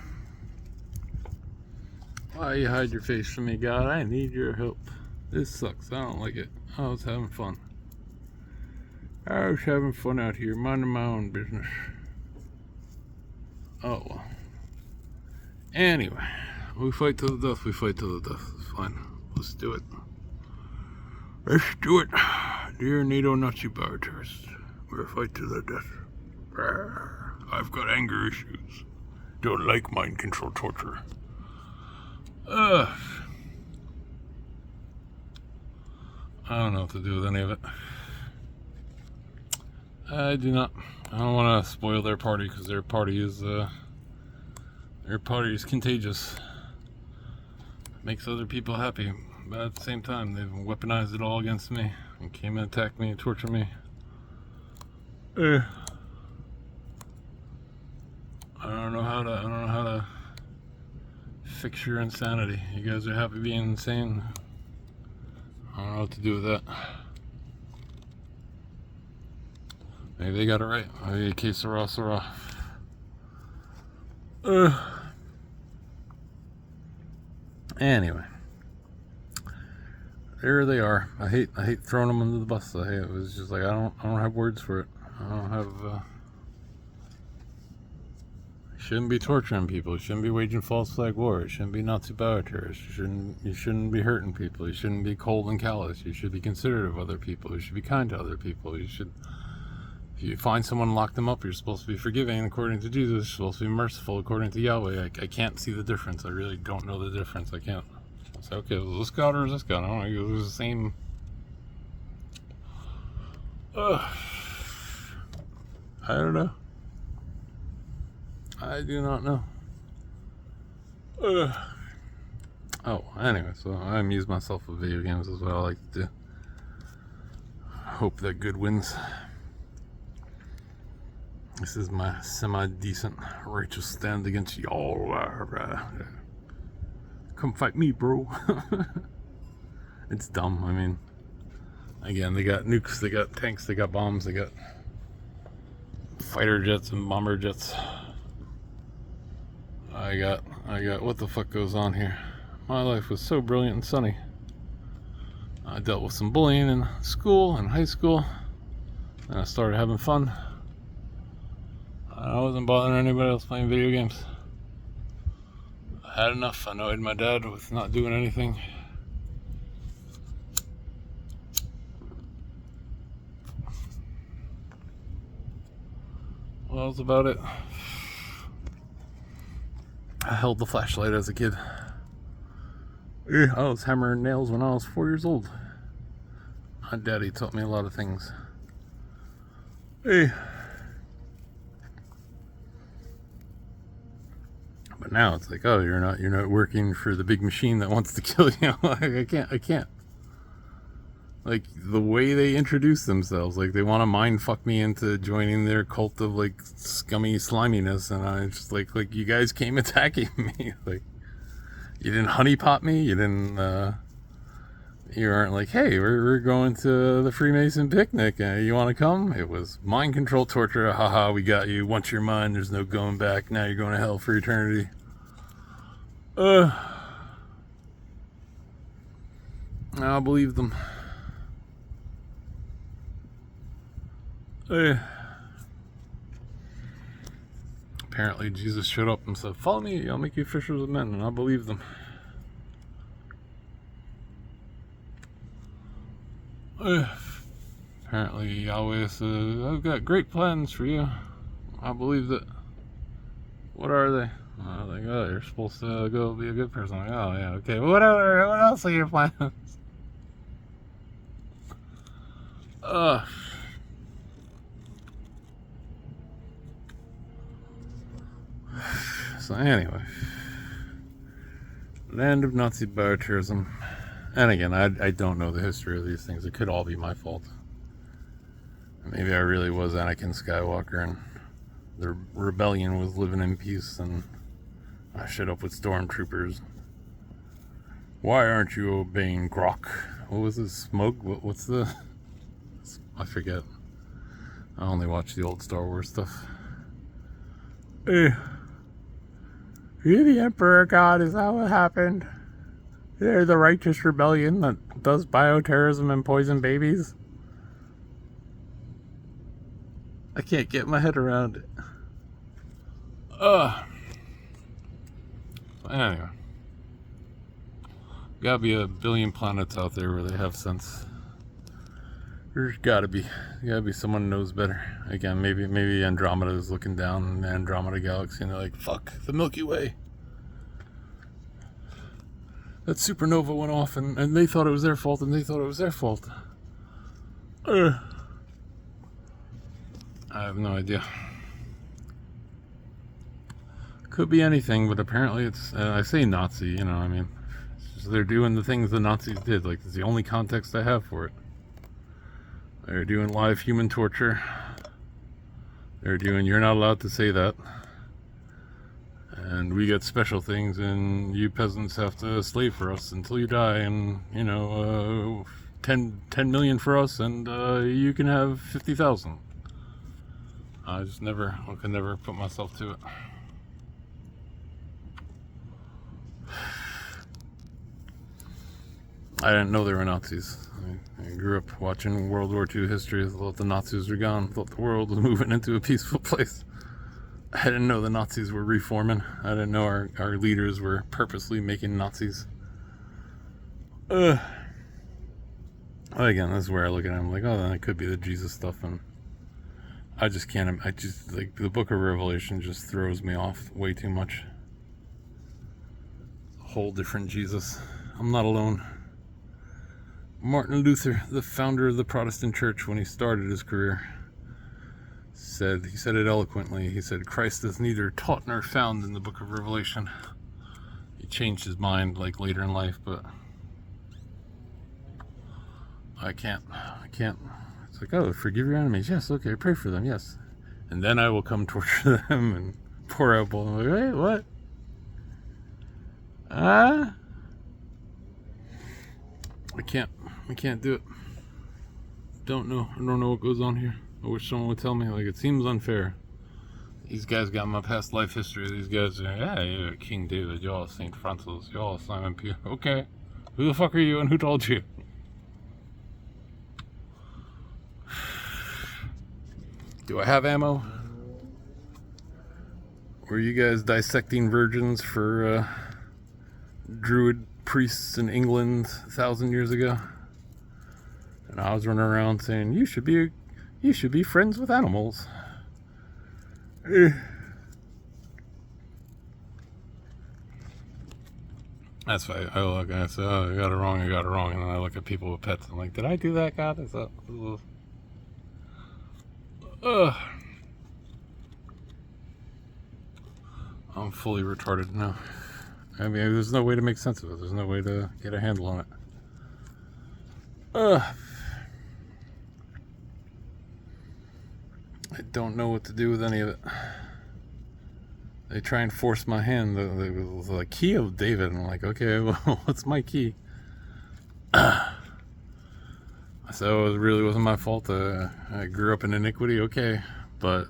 Why you hide your face from me, God? I need your help. This sucks. I don't like it. I was having fun. I was having fun out here, minding my own business. Oh well. Anyway, we fight to the death, we fight to the death. It's fine. Let's do it. Let's do it. Dear NATO Nazi power terrorists, we'll fight to the death. I've got anger issues. Don't like mind control torture. I don't know what to do with any of it. I do not. I don't want to spoil their party because their party is contagious. Makes other people happy, but at the same time, they've weaponized it all against me and came and attacked me and tortured me. I don't know how to fix your insanity. You guys are happy being insane. I don't know what to do with that. Maybe they got it right. Maybe que sera, sera. Anyway, there they are. I hate throwing them under the bus. It was just like I don't have words for it. I don't have. Shouldn't be torturing people. You shouldn't be waging false flag war. You shouldn't be Nazi bioterrorists. You shouldn't be hurting people. You shouldn't be cold and callous. You should be considerate of other people. You should be kind to other people. If you find someone and lock them up, you're supposed to be forgiving according to Jesus. You're supposed to be merciful according to Yahweh. I can't see the difference. I really don't know the difference. I can't. I say, okay, was this God or is this God? I don't know. It was the same. I don't know. I do not know. Oh, anyway, so I amuse myself with video games as well. I like to hope that good wins. This is my semi-decent righteous stand against y'all. Come fight me, bro. It's dumb. I mean, again, they got nukes, they got tanks, they got bombs, they got fighter jets and bomber jets. I got what the fuck goes on here? My life was so brilliant and sunny. I dealt with some bullying in school and high school, and I started having fun. I wasn't bothering anybody else playing video games. I had enough. I annoyed my dad with not doing anything. Well, that's about it. I held the flashlight as a kid. I was hammering nails when I was 4 years old. My daddy taught me a lot of things. But now it's like, oh, you're not working for the big machine that wants to kill you. I can't. Like, the way they introduce themselves, like, they want to mind fuck me into joining their cult of, like, scummy sliminess, and I just, like, you guys came attacking me. Like, you didn't honeypot me, you didn't, you aren't like, hey, we're going to the Freemason picnic, you want to come? It was mind control torture, haha, we got you, once you're mine, there's no going back, now you're going to hell for eternity. I'll believe them. Apparently Jesus showed up and said, follow me, I'll make you fishers of men, and I believe them. Apparently Yahweh said, I've got great plans for you. I believe it. What are they? I was like, oh, you're supposed to go be a good person. I'm like, oh yeah, okay, what else are your plans? So anyway, land of Nazi bioterrorism. And again, I don't know the history of these things. It could all be my fault. Maybe I really was Anakin Skywalker and the rebellion was living in peace and I showed up with stormtroopers. Why aren't you obeying Grok? What was this? Smoke? What's the... I forget. I only watch the old Star Wars stuff. You're the Emperor God, is that what happened? They're the righteous rebellion that does bioterrorism and poison babies? I can't get my head around it. Anyway. Gotta be a billion planets out there where they have sense. There's gotta be someone who knows better. Again, maybe Andromeda is looking down in the Andromeda galaxy and they're like, fuck, the Milky Way. That supernova went off and they thought it was their fault and they thought it was their fault. I have no idea. Could be anything, but apparently it's, I say Nazi, you know, I mean, it's just they're doing the things the Nazis did. Like, it's the only context I have for it. They're doing live human torture. They're doing, you're not allowed to say that. And we get special things, and you peasants have to slave for us until you die, and, you know, 10 million for us, and you can have 50,000. I could never put myself to it. I didn't know they were Nazis. I grew up watching World War II history. I thought the Nazis were gone. I thought the world was moving into a peaceful place. I didn't know the Nazis were reforming. I didn't know our leaders were purposely making Nazis. Again, this is where I look at it. I'm like, oh, then it could be the Jesus stuff. And I just can't. I just, like, the book of Revelation just throws me off way too much. A whole different Jesus. I'm not alone. Martin Luther, the founder of the Protestant Church, when he started his career, he said it eloquently. He said, Christ is neither taught nor found in the book of Revelation. He changed his mind like later in life, but I can't. It's like, oh, forgive your enemies. Yes, okay, pray for them, yes. And then I will come torture them and pour out blood. I'm like, wait, what? I can't do it. I don't know what goes on here. I wish someone would tell me. Like, it seems unfair. These guys got my past life history. These guys are, yeah, you're King David, you're St. Francis, you're Simon Peter. Okay, who the fuck are you and who told you? Do I have ammo? Were you guys dissecting virgins for druid priests in England 1,000 years ago? And I was running around saying, you should be friends with animals. That's why I look and I say, oh, I got it wrong. And then I look at people with pets. I'm like, did I do that, God? Is that... I'm fully retarded now. I mean, there's no way to make sense of it. There's no way to get a handle on it. I don't know what to do with any of it. They try and force my hand. The key of David. I'm like, okay, well, what's my key? So it really wasn't my fault. I grew up in iniquity, okay, but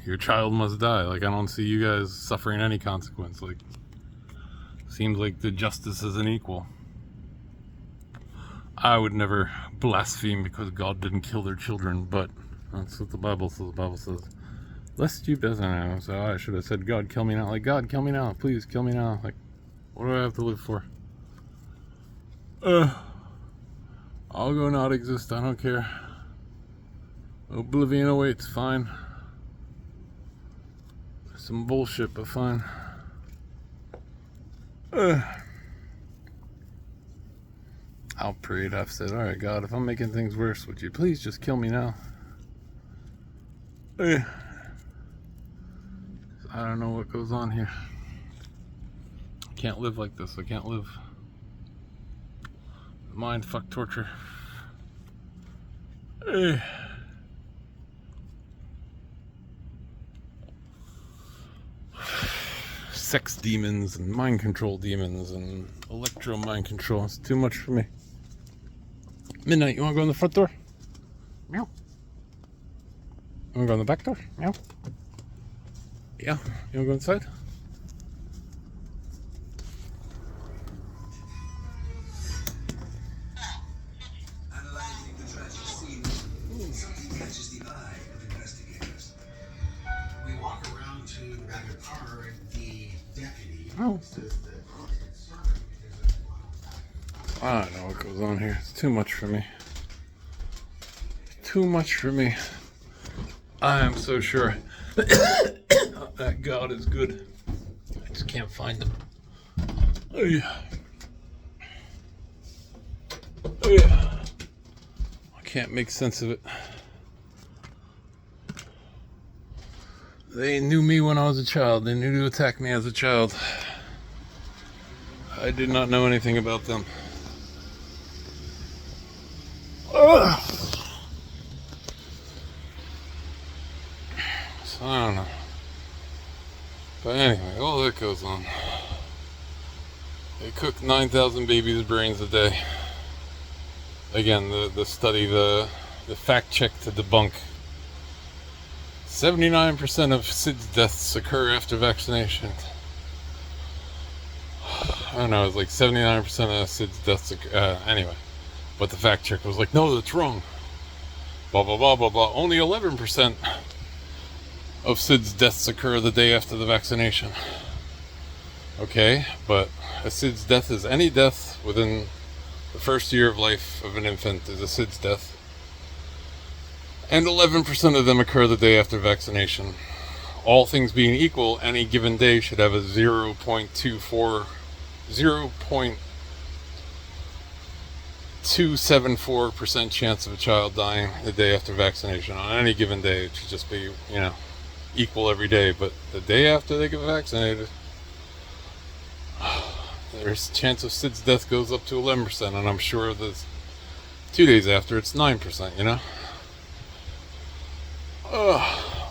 your child must die. Like, I don't see you guys suffering any consequence. Like, seems like the justice isn't equal. I would never blaspheme because God didn't kill their children, but that's what the Bible says. The Bible says, lest you doesn't. So I should have said, God, kill me now. Like, God, kill me now. Please, kill me now. Like, what do I have to live for? I'll go not exist. I don't care. Oblivion awaits. Fine. Some bullshit, but fine. I'll pray it. I've said, alright, God, if I'm making things worse, would you please just kill me now? I don't know what goes on here. I can't live like this. I can't live. Mind fuck torture. Sex demons and mind control demons and electro mind control. It's too much for me. Midnight, you wanna go in the front door? Meow. You wanna go in the back door? Meow. Yeah, you wanna go inside? Analyzing the tragic scene, something catches the eye of investigators. We walk around to grab your car, and the deputy says that it's concerned because of I don't know what goes on here. It's too much for me. Too much for me. I am so sure that God is good. I just can't find him. Oh yeah. Oh yeah. I can't make sense of it. They knew me when I was a child. They knew to attack me as a child. I did not know anything about them. Ugh. So I don't know. But anyway, all that goes on. They cook 9,000 babies' brains a day. Again, the study, the fact check to debunk. 79% of SIDS deaths occur after vaccination. I don't know, it was like 79% of SIDS deaths. Anyway, but the fact checker was like, no, that's wrong. Blah, blah, blah, blah, blah. Only 11% of SIDS deaths occur the day after the vaccination. Okay, but a SIDS death is any death within the first year of life of an infant is a SIDS death. And 11% of them occur the day after vaccination. All things being equal, any given day should have a 0.274% chance of a child dying the day after vaccination. On any given day, it should just be, equal every day. But the day after they get vaccinated, their chance of SIDS death goes up to 11%, and I'm sure that 2 days after it's 9%,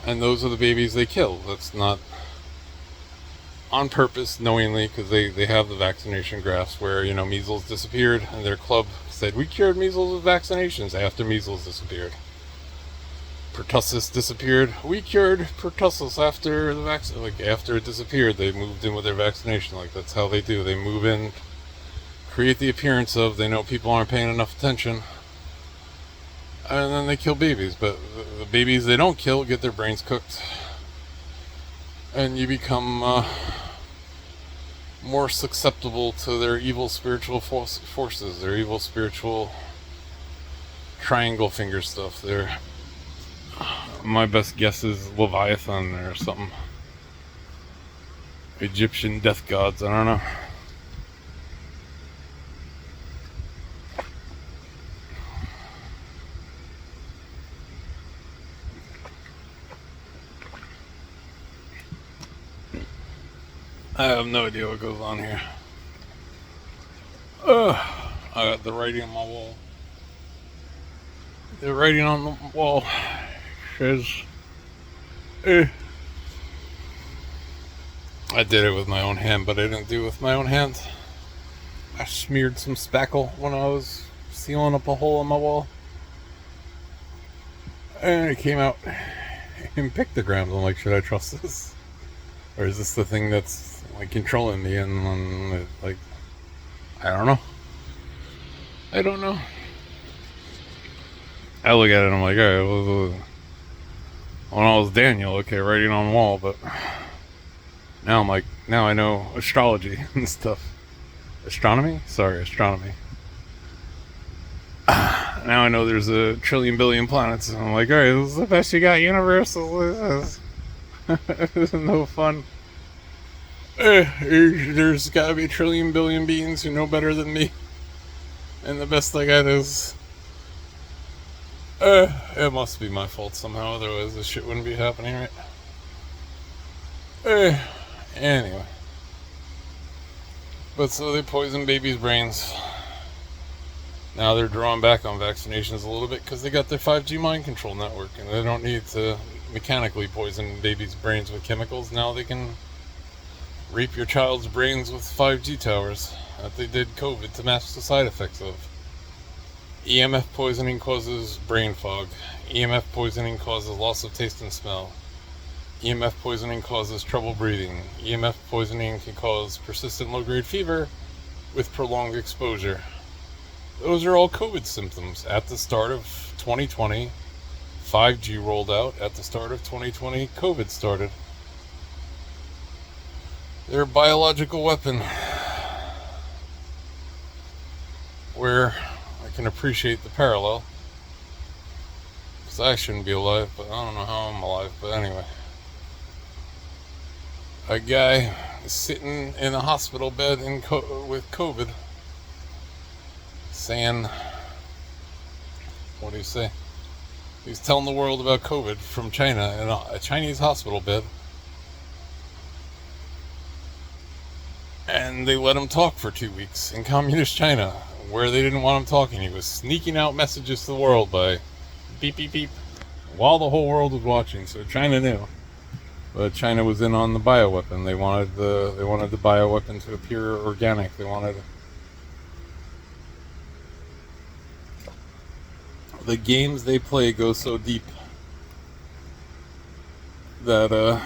and those are the babies they kill. That's not on purpose, knowingly, because they have the vaccination graphs where, measles disappeared, and their club said, we cured measles with vaccinations after measles disappeared. Pertussis disappeared. We cured pertussis after the vaccine. Like, after it disappeared, they moved in with their vaccination. Like, that's how they do. They move in, create the appearance of, they know people aren't paying enough attention, and then they kill babies. But the babies they don't kill get their brains cooked, and you become more susceptible to their evil spiritual forces, their evil spiritual triangle finger stuff. My best guess is Leviathan or something. Egyptian death gods, I don't know. I have no idea what goes on here. I got the writing on my wall. The writing on the wall says, I did it with my own hand, but I didn't do it with my own hand. I smeared some spackle when I was sealing up a hole in my wall, and it came out in pictograms. I'm like, should I trust this? Or is this the thing that's like controlling me? And like, I don't know. I don't know. I look at it and I'm like, alright, well, when I was Daniel, okay, writing on the wall, but now I'm like, now I know astrology and stuff. Astronomy? Sorry, astronomy. Now I know there's a trillion billion planets, and I'm like, alright, this is the best you got, universe. This is no fun. There's gotta be a trillion billion beings who know better than me, and the best I got is it must be my fault somehow, otherwise this shit wouldn't be happening, right? Anyway. But so they poison babies' brains. Now they're drawing back on vaccinations a little bit because they got their 5G mind control network, and they don't need to mechanically poison babies' brains with chemicals. Now they can rape your child's brains with 5G towers that they did COVID to mask the side effects of. EMF poisoning causes brain fog. EMF poisoning causes loss of taste and smell. EMF poisoning causes trouble breathing. EMF poisoning can cause persistent low-grade fever with prolonged exposure. Those are all COVID symptoms. At the start of 2020, 5G rolled out. At the start of 2020, COVID started. They're a biological weapon where I can appreciate the parallel, because I shouldn't be alive, but I don't know how I'm alive. But anyway, a guy sitting in a hospital bed with COVID saying, what do you say? He's telling the world about COVID from China in a Chinese hospital bed. And they let him talk for 2 weeks in communist China, where they didn't want him talking. He was sneaking out messages to the world by beep, beep, beep, while the whole world was watching. So China knew. But China was in on the bioweapon. They wanted the bioweapon to appear organic. They wanted the games they play go so deep that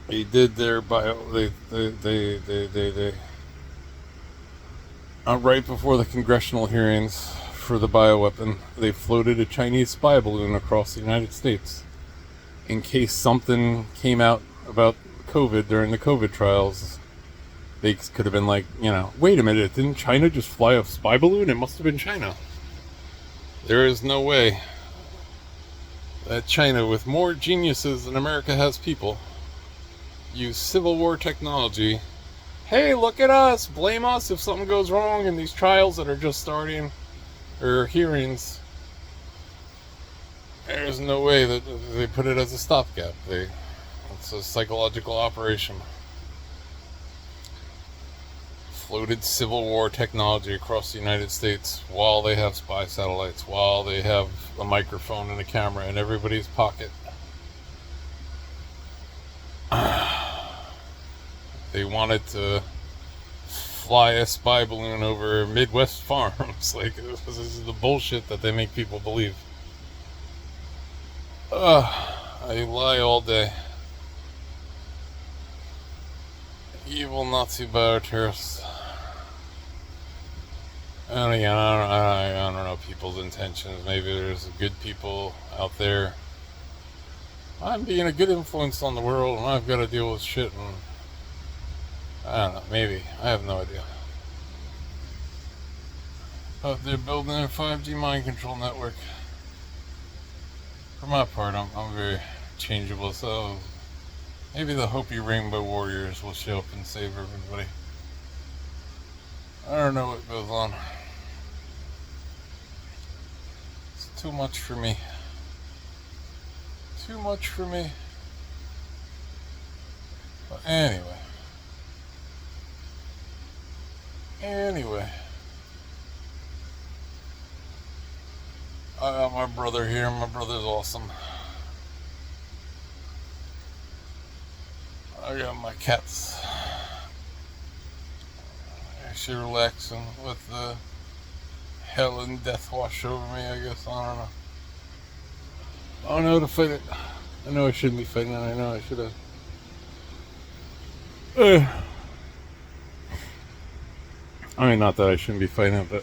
They did their bio. They right before the congressional hearings for the bioweapon, they floated a Chinese spy balloon across the United States in case something came out about COVID during the COVID trials. They could have been like, wait a minute, didn't China just fly a spy balloon? It must have been China. There is no way that China, with more geniuses than America has people, use Civil War technology. Hey, look at us! Blame us if something goes wrong in these trials that are just starting, or hearings. There's no way that they put it as a stopgap. It's a psychological operation. Floated Civil War technology across the United States while they have spy satellites, while they have a microphone and a camera in everybody's pocket. They wanted to fly a spy balloon over Midwest farms. Like, this is the bullshit that they make people believe. I lie all day. Evil Nazi bioterrorists. And again, I don't know people's intentions. Maybe there's good people out there. I'm being a good influence on the world, and I've got to deal with shit, and I don't know, maybe. I have no idea. But they're building a 5G mind control network. For my part, I'm very changeable, so maybe the Hopi Rainbow Warriors will show up and save everybody. I don't know what goes on. It's too much for me. Too much for me. But anyway. I got my brother here. My brother's awesome. I got my cats. Actually relaxing with the hell and death wash over me, I guess. I don't know. I don't know how to fight it. I know I shouldn't be fighting it. I know I should have. I mean, not that I shouldn't be fighting it, but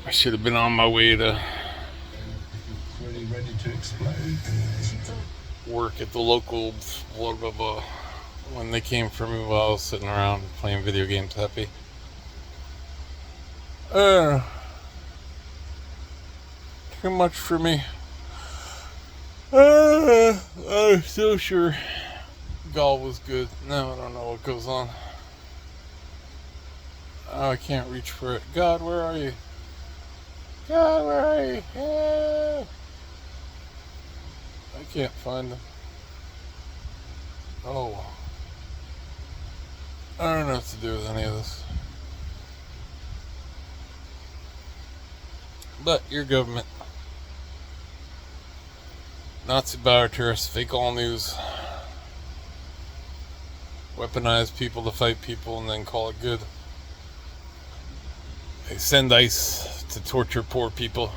I should have been on my way to Really ready to explode. work at the local blah blah blah when they came for me while I was sitting around playing video games happy. Too much for me. I'm so sure golf was good. Now I don't know what goes on. Oh, I can't reach for it. God, where are you? God, where are you? Yeah. I can't find them. Oh. I don't know what to do with any of this. But your government. Nazi bioterrorists, fake all news. Weaponize people to fight people and then call it good. They send ICE to torture poor people.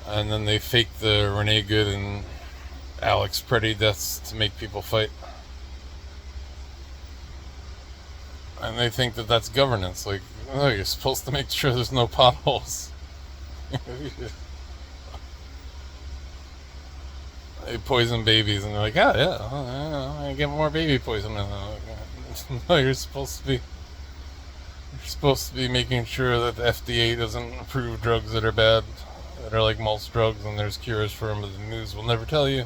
And then they fake the Renee Good and Alex Preddy deaths to make people fight. And they think that that's governance. Like, oh, you're supposed to make sure there's no potholes. They poison babies and they're like, oh yeah, I get more baby poison. No, you're supposed to be making sure that the FDA doesn't approve drugs that are bad, that are like most drugs, and there's cures for them, but the news will never tell you.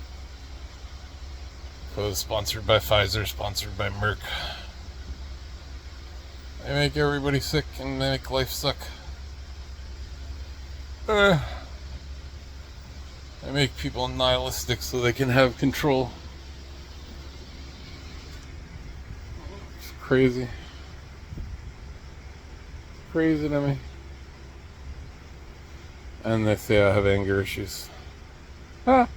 Because sponsored by Pfizer, sponsored by Merck. They make everybody sick and make life suck. They make people nihilistic so they can have control. It's crazy. Crazy to me. And they say I have anger issues. Huh.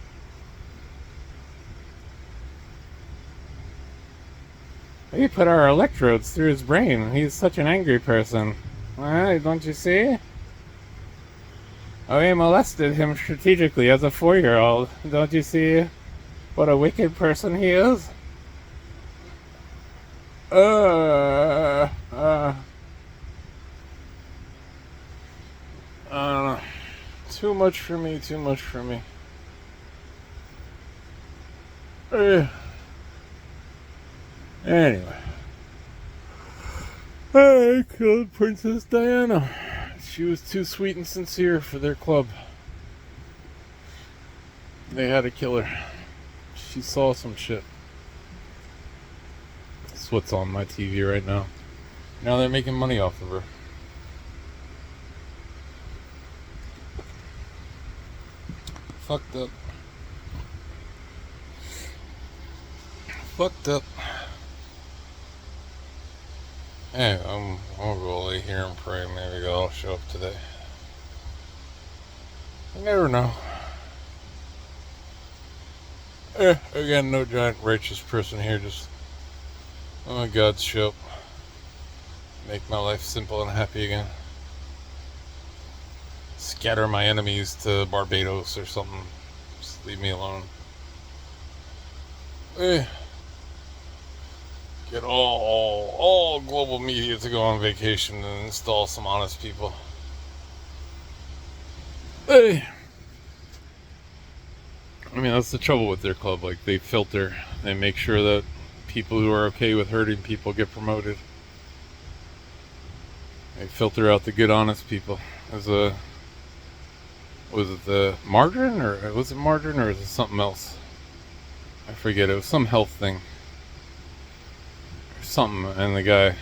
We put our electrodes through his brain. He's such an angry person. Don't you see? Oh, he molested him strategically as a 4-year-old. Don't you see what a wicked person he is? Uh, uh, I don't know. Too much for me, too much for me. Anyway. I killed Princess Diana. She was too sweet and sincere for their club. They had to kill her. She saw some shit. That's what's on my TV right now. Now they're making money off of her. Fucked up. Fucked up. Hey, I'll go lay here and pray. Maybe God will show up today. You never know. Again, no giant righteous person here. Just, oh, God, show up. Make my life simple and happy again. Scatter my enemies to Barbados or something. Just leave me alone. Get all global media to go on vacation and install some honest people. I mean, that's the trouble with their club. Like, they filter. They make sure that people who are okay with hurting people get promoted. They filter out the good, honest people. Was it the margarine, or was it margarine, or is it something else? I forget. It was some health thing. Something, and the guy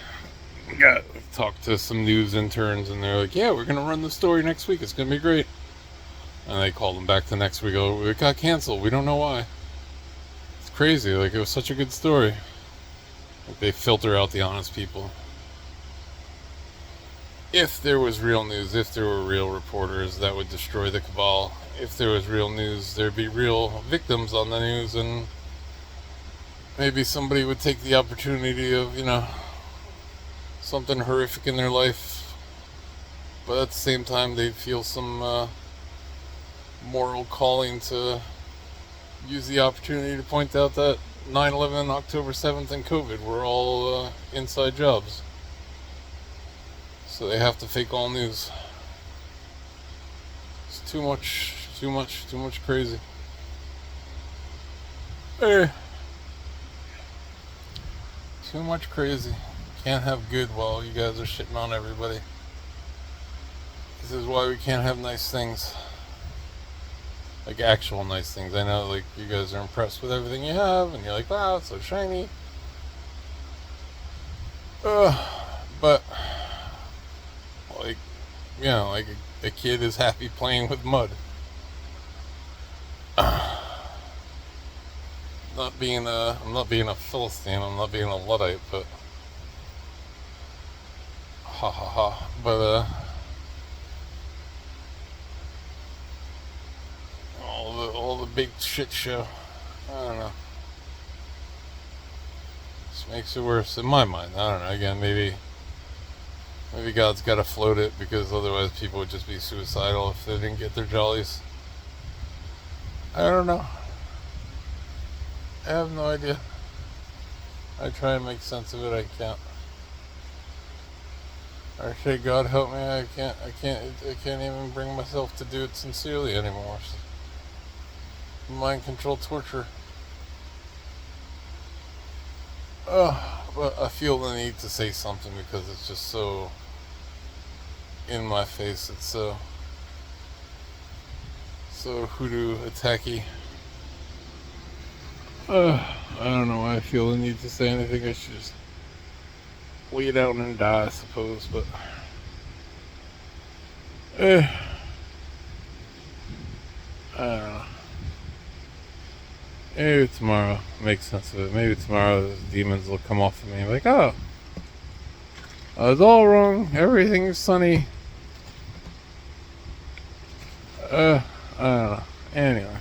talked to some news interns, and they're like, yeah, we're gonna run the story next week, it's gonna be great. And they called them back the next week. Oh, it got canceled, we don't know why. It's crazy. Like, it was such a good story. Like, they filter out the honest people. If there was real news, if there were real reporters, that would destroy the cabal. If there was real news, there'd be real victims on the news, and maybe somebody would take the opportunity of, something horrific in their life, but at the same time they'd feel some moral calling to use the opportunity to point out that 9/11, October 7th, and COVID were all inside jobs. So they have to fake all news. It's too much crazy. Too much crazy. Can't have good while you guys are shitting on everybody. This is why we can't have nice things. Like, actual nice things. I know, like, you guys are impressed with everything you have, and you're like, wow, it's so shiny. But, like, like a kid is happy playing with mud. I'm not being a Philistine, I'm not being a Luddite, but but all the big shit show, I don't know, just makes it worse in my mind. I don't know. Again, maybe God's got to float it, because otherwise people would just be suicidal if they didn't get their jollies. I don't know. I have no idea. I try and make sense of it. I can't. I say, God help me. I can't even bring myself to do it sincerely anymore. Mind control torture. But I feel the need to say something, because it's just so in my face. It's so hoodoo attacky. I don't know why I feel the need to say anything. I should just lay it out and die, I suppose, but I don't know. Maybe tomorrow make sense of it. Maybe tomorrow those demons will come off of me, like, oh, I was all wrong, everything's sunny. I don't know. Anyway.